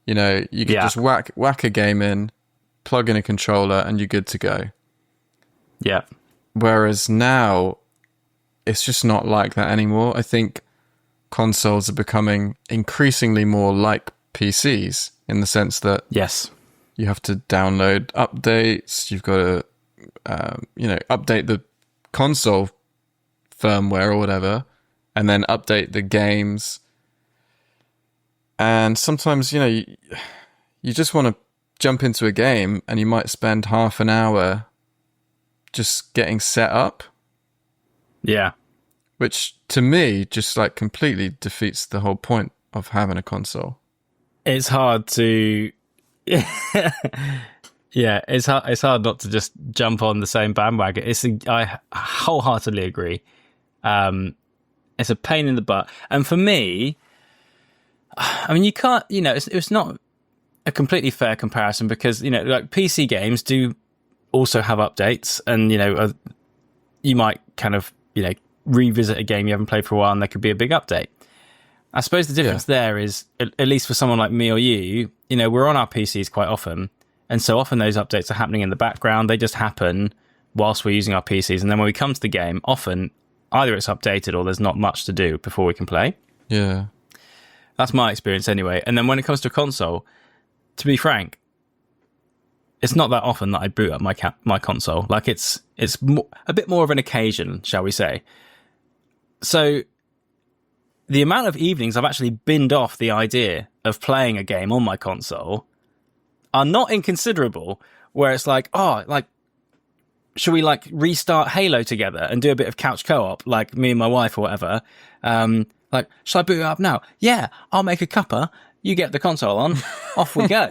Speaker 1: You could just whack a game in, plug in a controller, and you're good to go.
Speaker 2: Yeah.
Speaker 1: Whereas now, it's just not like that anymore. I think consoles are becoming increasingly more like PCs in the sense that you have to download updates. You've got to, update the console firmware or whatever, and then update the games. And sometimes, you just want to jump into a game and you might spend half an hour just getting set up.
Speaker 2: Yeah.
Speaker 1: Which, to me, just like completely defeats the whole point of having a console.
Speaker 2: It's hard to... Yeah, it's hard not to just jump on the same bandwagon. I wholeheartedly agree. It's a pain in the butt. And for me, I mean, you can't... it's not a completely fair comparison because, like PC games do also have updates and, you might kind of, revisit a game you haven't played for a while and there could be a big update. I suppose the difference there is, at least for someone like me or you, we're on our PCs quite often. And so often those updates are happening in the background. They just happen whilst we're using our PCs. And then when we come to the game, often either it's updated or there's not much to do before we can play.
Speaker 1: Yeah.
Speaker 2: That's my experience anyway. And then when it comes to a console, to be frank, it's not that often that I boot up my console. Like it's a bit more of an occasion, shall we say. So the amount of evenings I've actually binned off the idea of playing a game on my console are not inconsiderable, where it's like, should we like restart Halo together and do a bit of couch co-op, like me and my wife or whatever? Like, should I boot it up now? Yeah, I'll make a cuppa. You get the console on, off we go.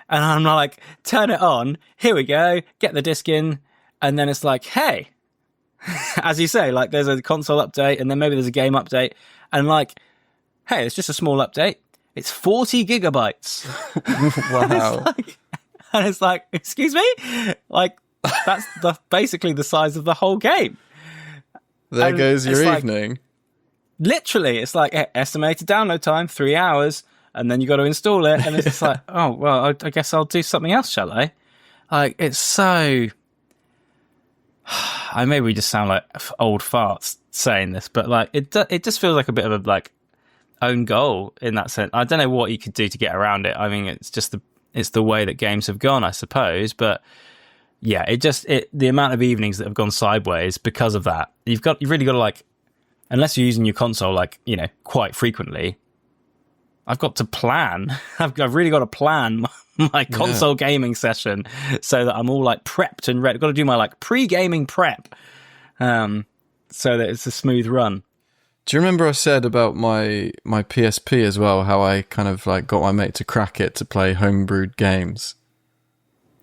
Speaker 2: And I'm like, turn it on. Here we go. Get the disc in. And then it's like, hey, as you say, like there's a console update and then maybe there's a game update. And like, hey, it's just a small update. It's 40 gigabytes.
Speaker 1: Wow.
Speaker 2: And it's like, excuse me? Like, that's basically the size of the whole game.
Speaker 1: There goes your evening.
Speaker 2: Literally, it's like estimated download time, 3 hours. And then you got to install it. And it's just like, oh, well, I guess I'll do something else, shall I? Like, it's so... maybe we just sound like old farts saying this, but like it just feels like a bit of a like own goal in that sense. I don't know what you could do to get around it. I mean, it's just the way that games have gone, I suppose. But yeah, the amount of evenings that have gone sideways because of that. You've really got to like, unless you're using your console like quite frequently. I've got to plan. I've really got to plan my console gaming session so that I'm all like prepped and ready. I've got to do my like pre-gaming prep, so that it's a smooth run.
Speaker 1: Do you remember I said about my PSP as well, how I kind of like got my mate to crack it to play homebrewed games?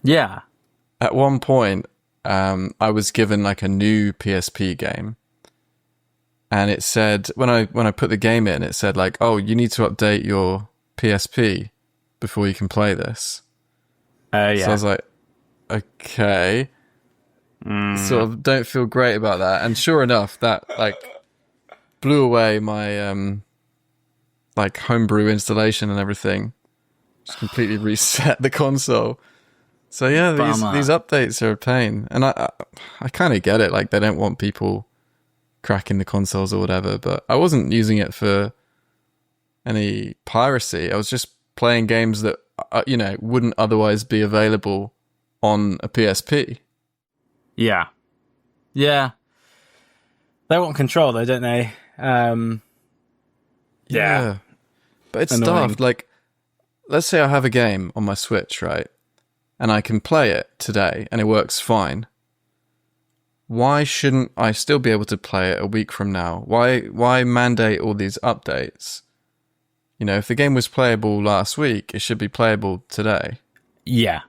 Speaker 2: Yeah.
Speaker 1: At one point, I was given like a new PSP game. And it said, when I put the game in, it said like, oh, you need to update your PSP before you can play this.
Speaker 2: Yeah.
Speaker 1: So I was like, okay. Sort of don't feel great about that. And sure enough, that like blew away my like homebrew installation and everything. Just completely reset the console. So yeah,
Speaker 2: Bummer.
Speaker 1: these updates are a pain, and I kind of get it. Like they don't want people cracking the consoles or whatever. But I wasn't using it for any piracy. I was just playing games that wouldn't otherwise be available on a PSP.
Speaker 2: Yeah. They want control, though, don't they?
Speaker 1: Yeah. But it's
Speaker 2: Annoying.
Speaker 1: daft. Like, let's say I have a game on my Switch, right? And I can play it today and it works fine. Why shouldn't I still be able to play it a week from now? Why mandate all these updates? If the game was playable last week, it should be playable today.
Speaker 2: Yeah.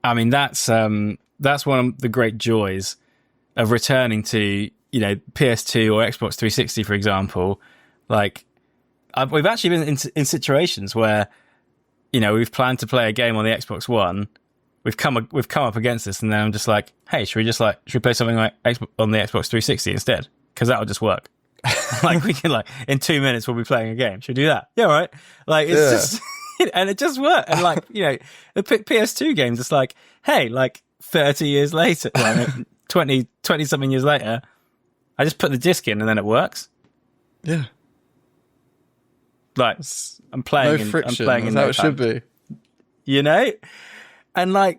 Speaker 2: I mean, that's one of the great joys of returning to, PS2 or Xbox 360, for example. Like, we've actually been in situations where, we've planned to play a game on the Xbox One. We've come up against this, and then I'm just like, hey, should we play something like on the Xbox 360 instead? Because that'll just work. Like we can in 2 minutes we'll be playing a game. Should we do that? Yeah, right. Like it's just and it just worked. And the PS2 games, it's like, hey, 30 years later, 20 something years later, I just put the disc in and then it works.
Speaker 1: Yeah.
Speaker 2: Like I'm playing.
Speaker 1: No friction.
Speaker 2: I'm playing in
Speaker 1: That's how
Speaker 2: no
Speaker 1: it should
Speaker 2: time.
Speaker 1: be.
Speaker 2: And I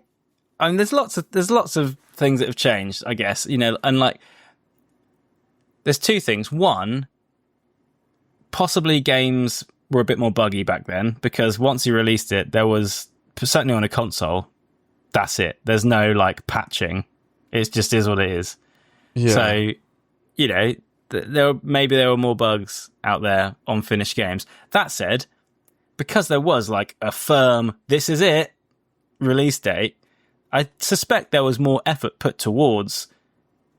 Speaker 2: mean, there's lots of things that have changed, I guess, and there's two things. One, possibly games were a bit more buggy back then because once you released it, there was, certainly on a console, that's it. There's no patching. It just is what it is.
Speaker 1: Yeah.
Speaker 2: So, maybe there were more bugs out there on finished games. That said, because there was a firm, this is it, release date, I suspect there was more effort put towards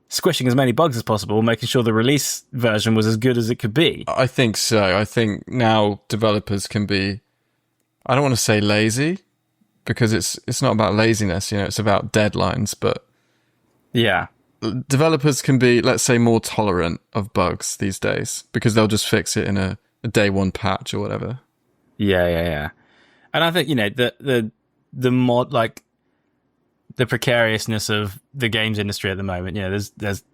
Speaker 2: squishing as many bugs as possible, making sure the release version was as good as it could be.
Speaker 1: I think so. I think now developers can be, I don't want to say lazy, because it's not about laziness, it's about deadlines, but
Speaker 2: yeah,
Speaker 1: developers can be, let's say, more tolerant of bugs these days because they'll just fix it in a day one patch or whatever.
Speaker 2: Yeah. And I think, the mod, the precariousness of the games industry at the moment, there's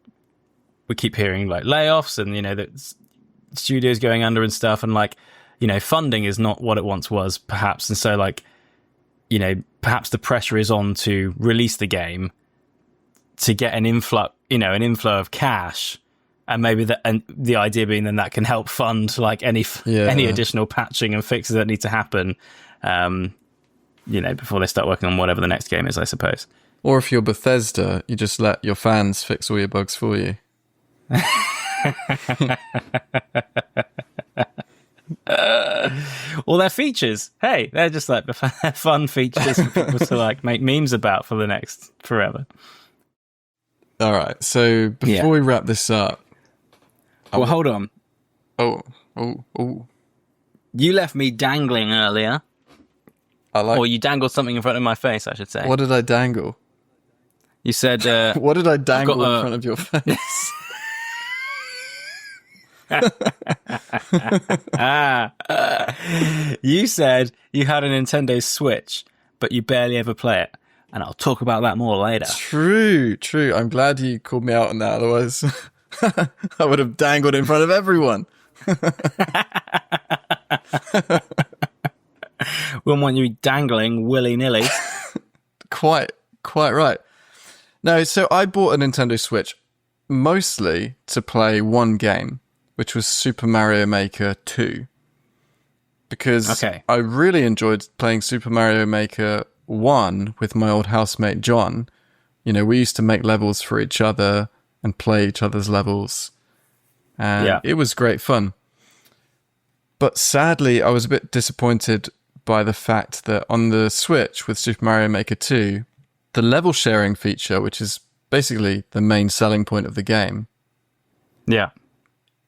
Speaker 2: we keep hearing layoffs and that studios going under and stuff, and funding is not what it once was, perhaps, and so perhaps the pressure is on to release the game to get an inflow of cash, and maybe the idea being then that can help fund any additional patching and fixes that need to happen. Before they start working on whatever the next game is, I suppose.
Speaker 1: Or if you're Bethesda, you just let your fans fix all your bugs for you.
Speaker 2: All their features. Hey, they're just fun features for people to make memes about for the next forever.
Speaker 1: All right. So before we wrap this up.
Speaker 2: Well, hold on.
Speaker 1: Oh.
Speaker 2: You left me dangling earlier. Or you dangled something in front of my face, I should say.
Speaker 1: What did I dangle?
Speaker 2: You said...
Speaker 1: what did I dangle in front of your face?
Speaker 2: You said you had a Nintendo Switch, but you barely ever play it. And I'll talk about that more later.
Speaker 1: True. I'm glad you called me out on that. Otherwise, I would have dangled in front of everyone.
Speaker 2: Wouldn't want you dangling willy-nilly.
Speaker 1: Quite right. No, so I bought a Nintendo Switch mostly to play one game, which was Super Mario Maker 2. Because I really enjoyed playing Super Mario Maker 1 with my old housemate John. We used to make levels for each other and play each other's levels. And it was great fun. But sadly, I was a bit disappointed by the fact that on the Switch with Super Mario Maker 2, the level sharing feature, which is basically the main selling point of the game,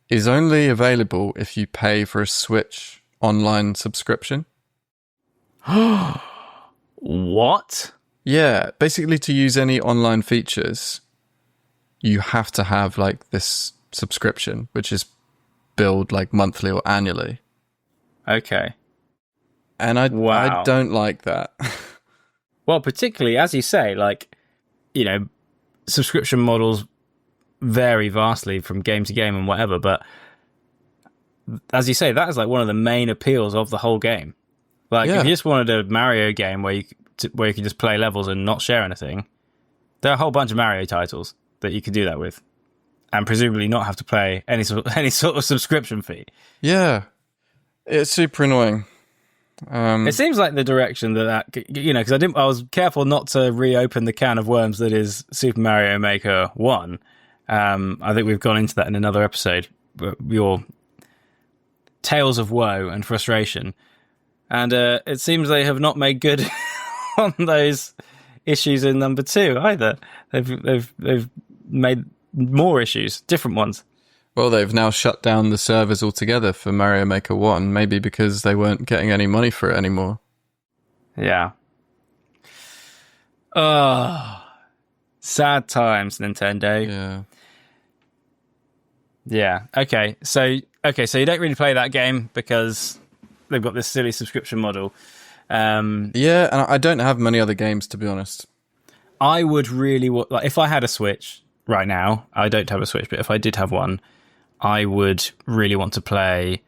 Speaker 1: is only available if you pay for a Switch online subscription.
Speaker 2: What?
Speaker 1: Yeah, basically to use any online features, you have to have this subscription, which is billed monthly or annually.
Speaker 2: Okay.
Speaker 1: And I don't like that.
Speaker 2: Well, particularly, as you say, like, you know, subscription models vary vastly from game to game and whatever, but as you say, that is like one of the main appeals of the whole game. Like, if you just wanted a Mario game where you can just play levels and not share anything, there are a whole bunch of Mario titles that you could do that with, and presumably not have to pay any sort of subscription fee.
Speaker 1: Yeah, it's super annoying.
Speaker 2: It seems like the direction that because I was careful not to reopen the can of worms that is Super Mario Maker 1. I think we've gone into that in another episode. Your tales of woe and frustration, and it seems they have not made good on those issues in number 2 either. They've made more issues, different ones.
Speaker 1: Well, they've now shut down the servers altogether for Mario Maker 1, maybe because they weren't getting any money for it anymore.
Speaker 2: Yeah. Sad times, Nintendo.
Speaker 1: Yeah.
Speaker 2: Yeah. Okay. So you don't really play that game because they've got this silly subscription model.
Speaker 1: Yeah, and I don't have many other games, to be honest.
Speaker 2: I would really like if I had a Switch right now. I don't have a Switch, but if I did have one, I would really want to play.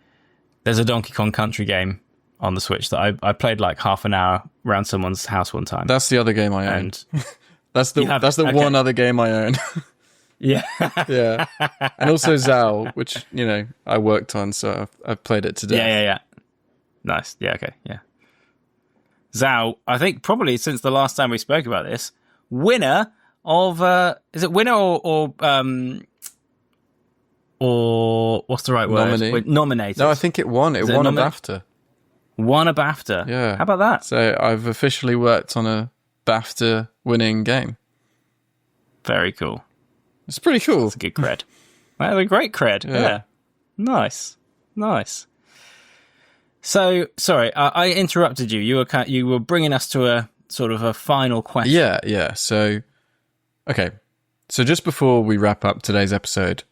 Speaker 2: There's a Donkey Kong Country game on the Switch that I played like half an hour around someone's house one time.
Speaker 1: That's the other game I own. That's the one other game I own.
Speaker 2: Yeah.
Speaker 1: Yeah. And also Zao, which, I worked on, so I've played it today.
Speaker 2: Yeah. Nice. Yeah, okay. Yeah. Zao, I think probably since the last time we spoke about this, winner of is it winner or what's the right word? Nominated.
Speaker 1: No, I think it won. It won a BAFTA.
Speaker 2: Won a BAFTA.
Speaker 1: Yeah.
Speaker 2: How about that?
Speaker 1: So I've officially worked on a BAFTA winning game.
Speaker 2: Very cool.
Speaker 1: It's pretty cool.
Speaker 2: That's a good cred. That's a great cred. Yeah. Nice. So, sorry, I interrupted you. You were bringing us to a sort of a final question.
Speaker 1: Yeah. So, okay. So just before we wrap up today's episode,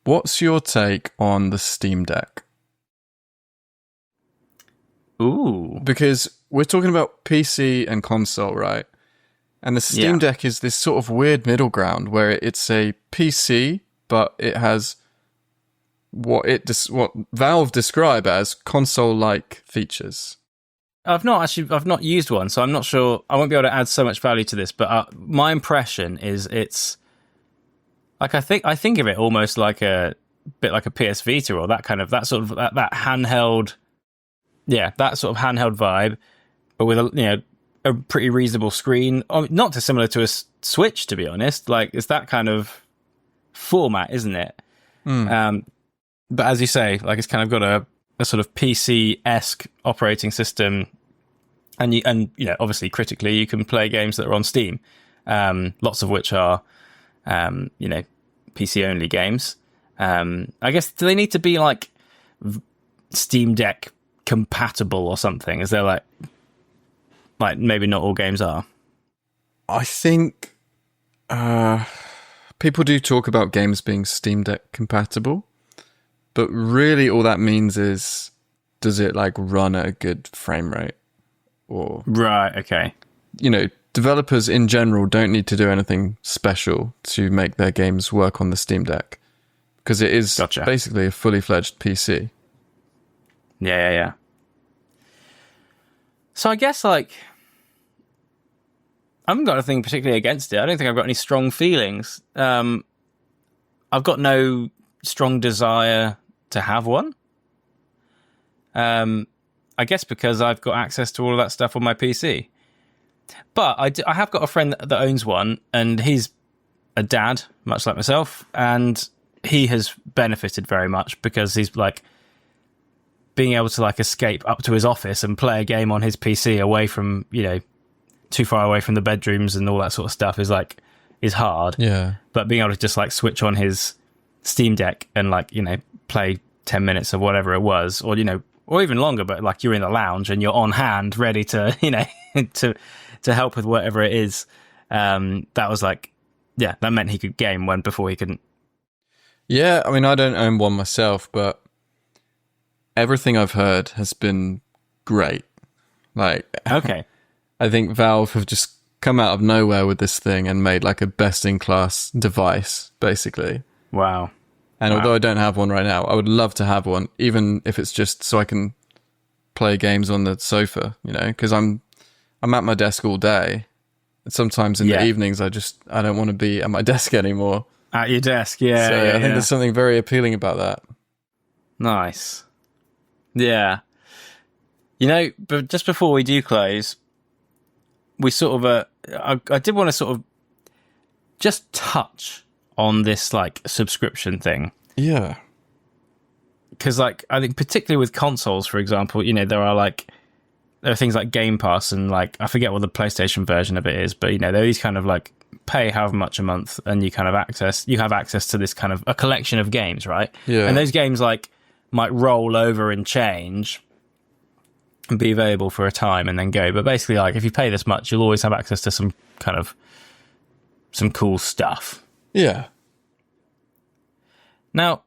Speaker 1: what's your take on the Steam Deck?
Speaker 2: Ooh.
Speaker 1: Because we're talking about PC and console, right? And the Steam Deck is this sort of weird middle ground where it's a PC, but it has what Valve describe as console-like features.
Speaker 2: I've not used one, so I'm not sure. I won't be able to add so much value to this. But my impression is it's like I think of it almost like a bit like a PS Vita or that handheld, that sort of handheld vibe, but with a pretty reasonable screen. Not dissimilar to a Switch, to be honest. Like it's that kind of format, isn't it? But as you say, like it's kind of got a sort of PC-esque operating system, and obviously critically you can play games that are on Steam, lots of which are PC only games. I guess, do they need to be like Steam Deck compatible or something? Is there like maybe not all games are?
Speaker 1: I think people do talk about games being Steam Deck compatible, but really all that means is, does it like run at a good frame rate? Or
Speaker 2: right, okay.
Speaker 1: Developers in general don't need to do anything special to make their games work on the Steam Deck, because it is basically a fully fledged PC.
Speaker 2: Yeah. So I guess I haven't got anything particularly against it. I don't think I've got any strong feelings. I've got no strong desire to have one. I guess because I've got access to all of that stuff on my PC. But I have got a friend that owns one, and he's a dad, much like myself, and he has benefited very much because he's like being able to like escape up to his office and play a game on his PC away from, too far away from the bedrooms and all that sort of stuff is hard.
Speaker 1: Yeah.
Speaker 2: But being able to just like switch on his Steam Deck and play 10 minutes of whatever it was, or even longer, but like you're in the lounge and you're on hand ready to, to help with whatever it is. That was that meant he could game when before he couldn't.
Speaker 1: Yeah. I mean, I don't own one myself, but everything I've heard has been great.
Speaker 2: Okay.
Speaker 1: I think Valve have just come out of nowhere with this thing and made like a best-in-class device, basically.
Speaker 2: Wow.
Speaker 1: And although I don't have one right now, I would love to have one, even if it's just so I can play games on the sofa, you know, because I'm at my desk all day. And sometimes in the evenings, I don't want to be at my desk anymore.
Speaker 2: At your desk, yeah.
Speaker 1: So I think there's something very appealing about that.
Speaker 2: Nice. Yeah. You know, but just before we do close, we sort of, I did want to sort of just touch on this like subscription thing.
Speaker 1: Yeah.
Speaker 2: Because like, I think particularly with consoles, for example, you know, there are things like Game Pass and like, I forget what the PlayStation version of it is, but you know, there are these kind of like pay however much a month and you have access to this kind of a collection of games, right?
Speaker 1: Yeah.
Speaker 2: And those games like might roll over and change and be available for a time and then go. But basically, like, if you pay this much, you'll always have access to some cool stuff.
Speaker 1: Yeah.
Speaker 2: Now,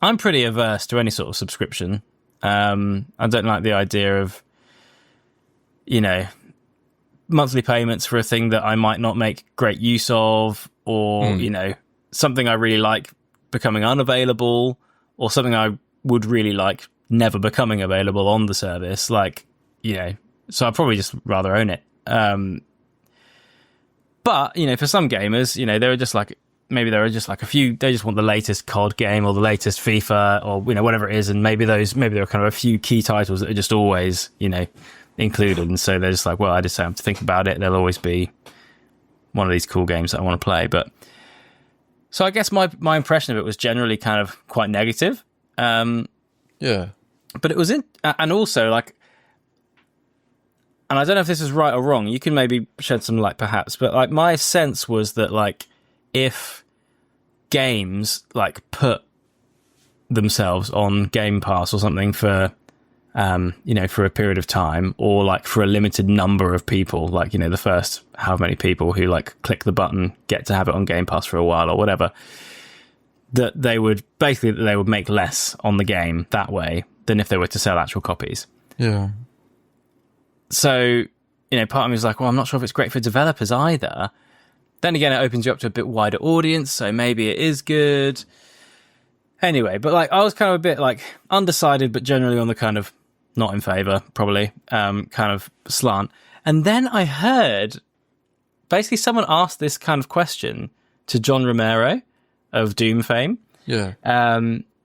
Speaker 2: I'm pretty averse to any sort of subscription. I don't like the idea of, you know, monthly payments for a thing that I might not make great use of, or, you know, something I really like becoming unavailable, or something I would really like never becoming available on the service. Like, you know, so I'd probably just rather own it. But, you know, for some gamers, you know, there are just like a few, they just want the latest COD game or the latest FIFA or, you know, whatever it is. And maybe there are kind of a few key titles that are just always, you know, included. And so they're just like, well, I just have to think about it. There'll always be one of these cool games that I want to play. But so I guess my impression of it was generally kind of quite negative.
Speaker 1: Yeah.
Speaker 2: But it was and also like, and I don't know if this is right or wrong. You can maybe shed some light perhaps, but like my sense was that like if games like put themselves on Game Pass or something for, you know, for a period of time, or like for a limited number of people, like, you know, the first however many people who like click the button get to have it on Game Pass for a while or whatever, that they would make less on the game that way than if they were to sell actual copies.
Speaker 1: Yeah.
Speaker 2: So, you know, part of me was like, well, I'm not sure if it's great for developers either. Then again, it opens you up to a bit wider audience, so maybe it is good. Anyway, but like I was kind of a bit like undecided, but generally on the kind of not in favor, probably, kind of slant. And then I heard basically someone asked this kind of question to John Romero of Doom fame.
Speaker 1: Yeah.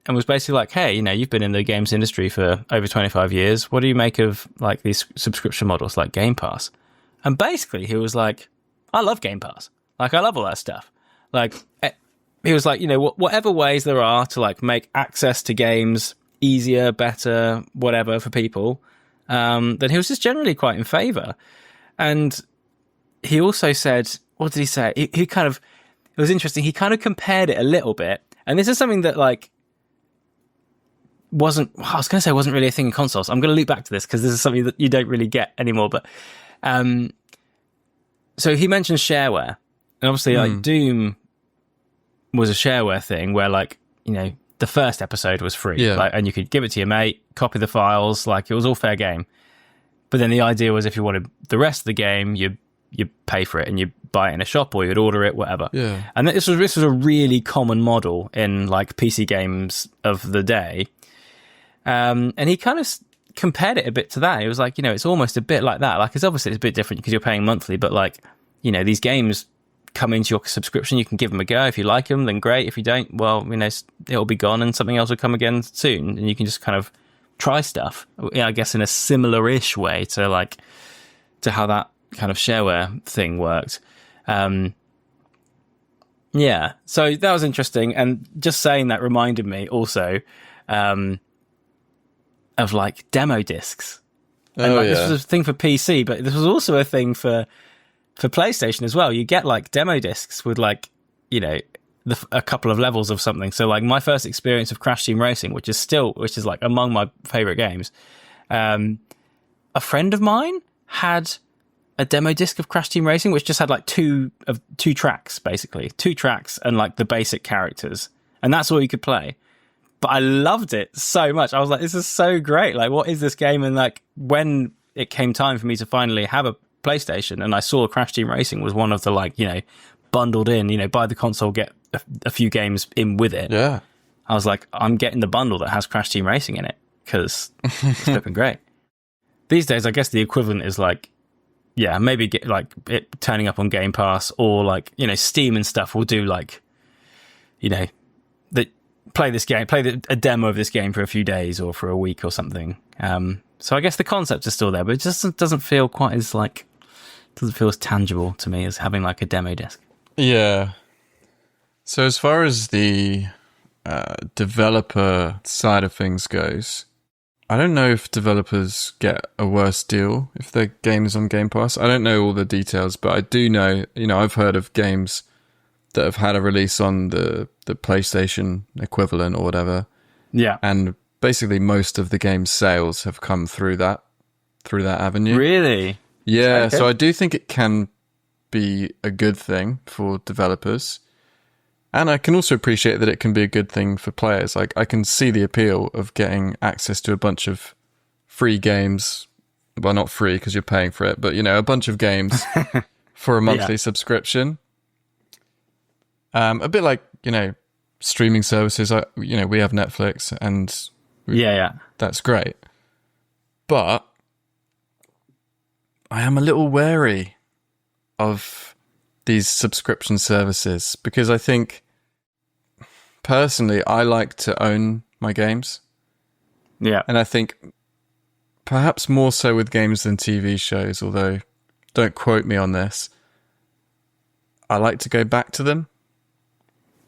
Speaker 2: And was basically like, hey, you know, you've been in the games industry for over 25 years. What do you make of like these subscription models like Game Pass? And basically he was like, I love Game Pass. Like, I love all that stuff. Like, he was like, you know, whatever ways there are to like make access to games easier, better, whatever for people, then he was just generally quite in favor. And he also said, what did he say? He kind of, it was interesting. He kind of compared it a little bit. And this is something that like, I was going to say wasn't really a thing in consoles. I'm going to loop back to this because this is something that you don't really get anymore. But so he mentioned shareware, and obviously like Doom was a shareware thing where like, you know, the first episode was free, like, and you could give it to your mate, copy the files, like it was all fair game. But then the idea was if you wanted the rest of the game, you pay for it and you buy it in a shop or you'd order it, whatever.
Speaker 1: Yeah.
Speaker 2: And this was a really common model in like PC games of the day. And he kind of compared it a bit to that. He was like, you know, it's almost a bit like that. Like, it's obviously it's a bit different because you're paying monthly, but like, you know, these games come into your subscription. You can give them a go. If you like them, then great. If you don't, well, you know, it'll be gone and something else will come again soon. And you can just kind of try stuff, I guess, in a similar-ish way to like, to how that kind of shareware thing worked. Yeah. So that was interesting. And just saying that reminded me also, of like demo discs. And like, this was a thing for PC, but this was also a thing for PlayStation as well. You get like demo discs with like, you know, a couple of levels of something. So like my first experience of Crash Team Racing, which is like among my favorite games. A friend of mine had a demo disc of Crash Team Racing, which just had like two tracks, basically 2 tracks and like the basic characters. And that's all you could play. But I loved it so much. I was like, this is so great. Like, what is this game? And like, when it came time for me to finally have a PlayStation, and I saw Crash Team Racing was one of the, like, you know, bundled in, you know, buy the console, get a few games in with it.
Speaker 1: Yeah.
Speaker 2: I was like, I'm getting the bundle that has Crash Team Racing in it because it's flipping great. These days, I guess the equivalent is like, yeah, maybe get like it turning up on Game Pass, or like, you know, Steam and stuff will do like, you know, play this game, a demo of this game for a few days or for a week or something. So I guess the concept is still there, but it just doesn't feel quite as like, doesn't feel as tangible to me as having like a demo disc.
Speaker 1: Yeah. So as far as the developer side of things goes, I don't know if developers get a worse deal if their game is on Game Pass. I don't know all the details, but I do know, you know, I've heard of games that have had a release on the PlayStation equivalent or whatever.
Speaker 2: Yeah.
Speaker 1: And basically most of the game's sales have come through that avenue.
Speaker 2: Really?
Speaker 1: Yeah,
Speaker 2: Okay.
Speaker 1: so I do think it can be a good thing for developers. And I can also appreciate that it can be a good thing for players. Like, I can see the appeal of getting access to a bunch of free games. Well, not free because you're paying for it, but, you know, a bunch of games for a monthly subscription. A bit like, you know, streaming services. You know, we have Netflix, and that's great. But I am a little wary of these subscription services because I think, personally, I like to own my games.
Speaker 2: Yeah.
Speaker 1: And I think perhaps more so with games than TV shows, although don't quote me on this. I like to go back to them.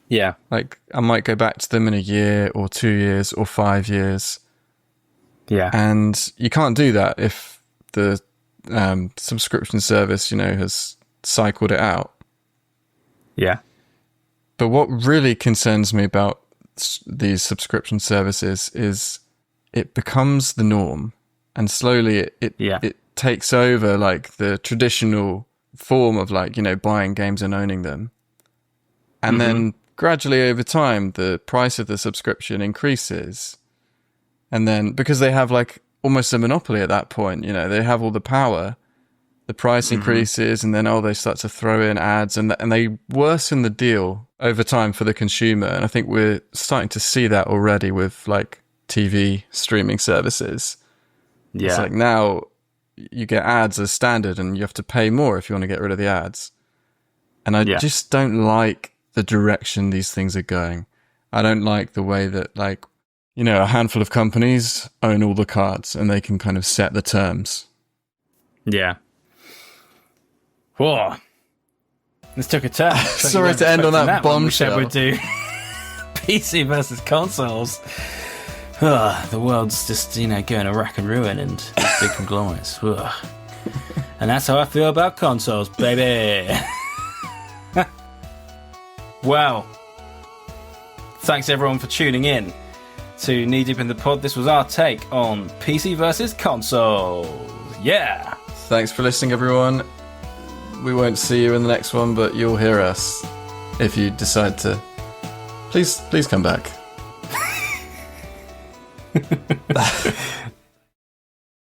Speaker 2: Yeah.
Speaker 1: Like, I might go back to them in a year or 2 years or 5 years.
Speaker 2: Yeah.
Speaker 1: And you can't do that if the subscription service, you know, has cycled it out.
Speaker 2: Yeah.
Speaker 1: But what really concerns me about these subscription services is it becomes the norm, and slowly it takes over like the traditional form of, like, you know, buying games and owning them. And then gradually over time, the price of the subscription increases. And then, because they have like almost a monopoly at that point, you know, they have all the power, the price increases, and then, they start to throw in ads, and they worsen the deal over time for the consumer. And I think we're starting to see that already with like TV streaming services.
Speaker 2: Yeah.
Speaker 1: It's like now you get ads as standard and you have to pay more if you want to get rid of the ads. And I just don't like the direction these things are going. I don't like the way that, like, you know, a handful of companies own all the cards and they can kind of set the terms.
Speaker 2: Yeah. Whoa. This took a turn.
Speaker 1: Sorry to end on that bombshell.
Speaker 2: We said we'd do PC versus consoles. The world's just, you know, going to rack and ruin, and these big conglomerates. And that's how I feel about consoles, baby. Well, thanks everyone for tuning in to Knee Deep in the Pod. This was our take on PC versus consoles. Yeah.
Speaker 1: Thanks for listening, everyone. We won't see you in the next one, but you'll hear us if you decide to. Please come back.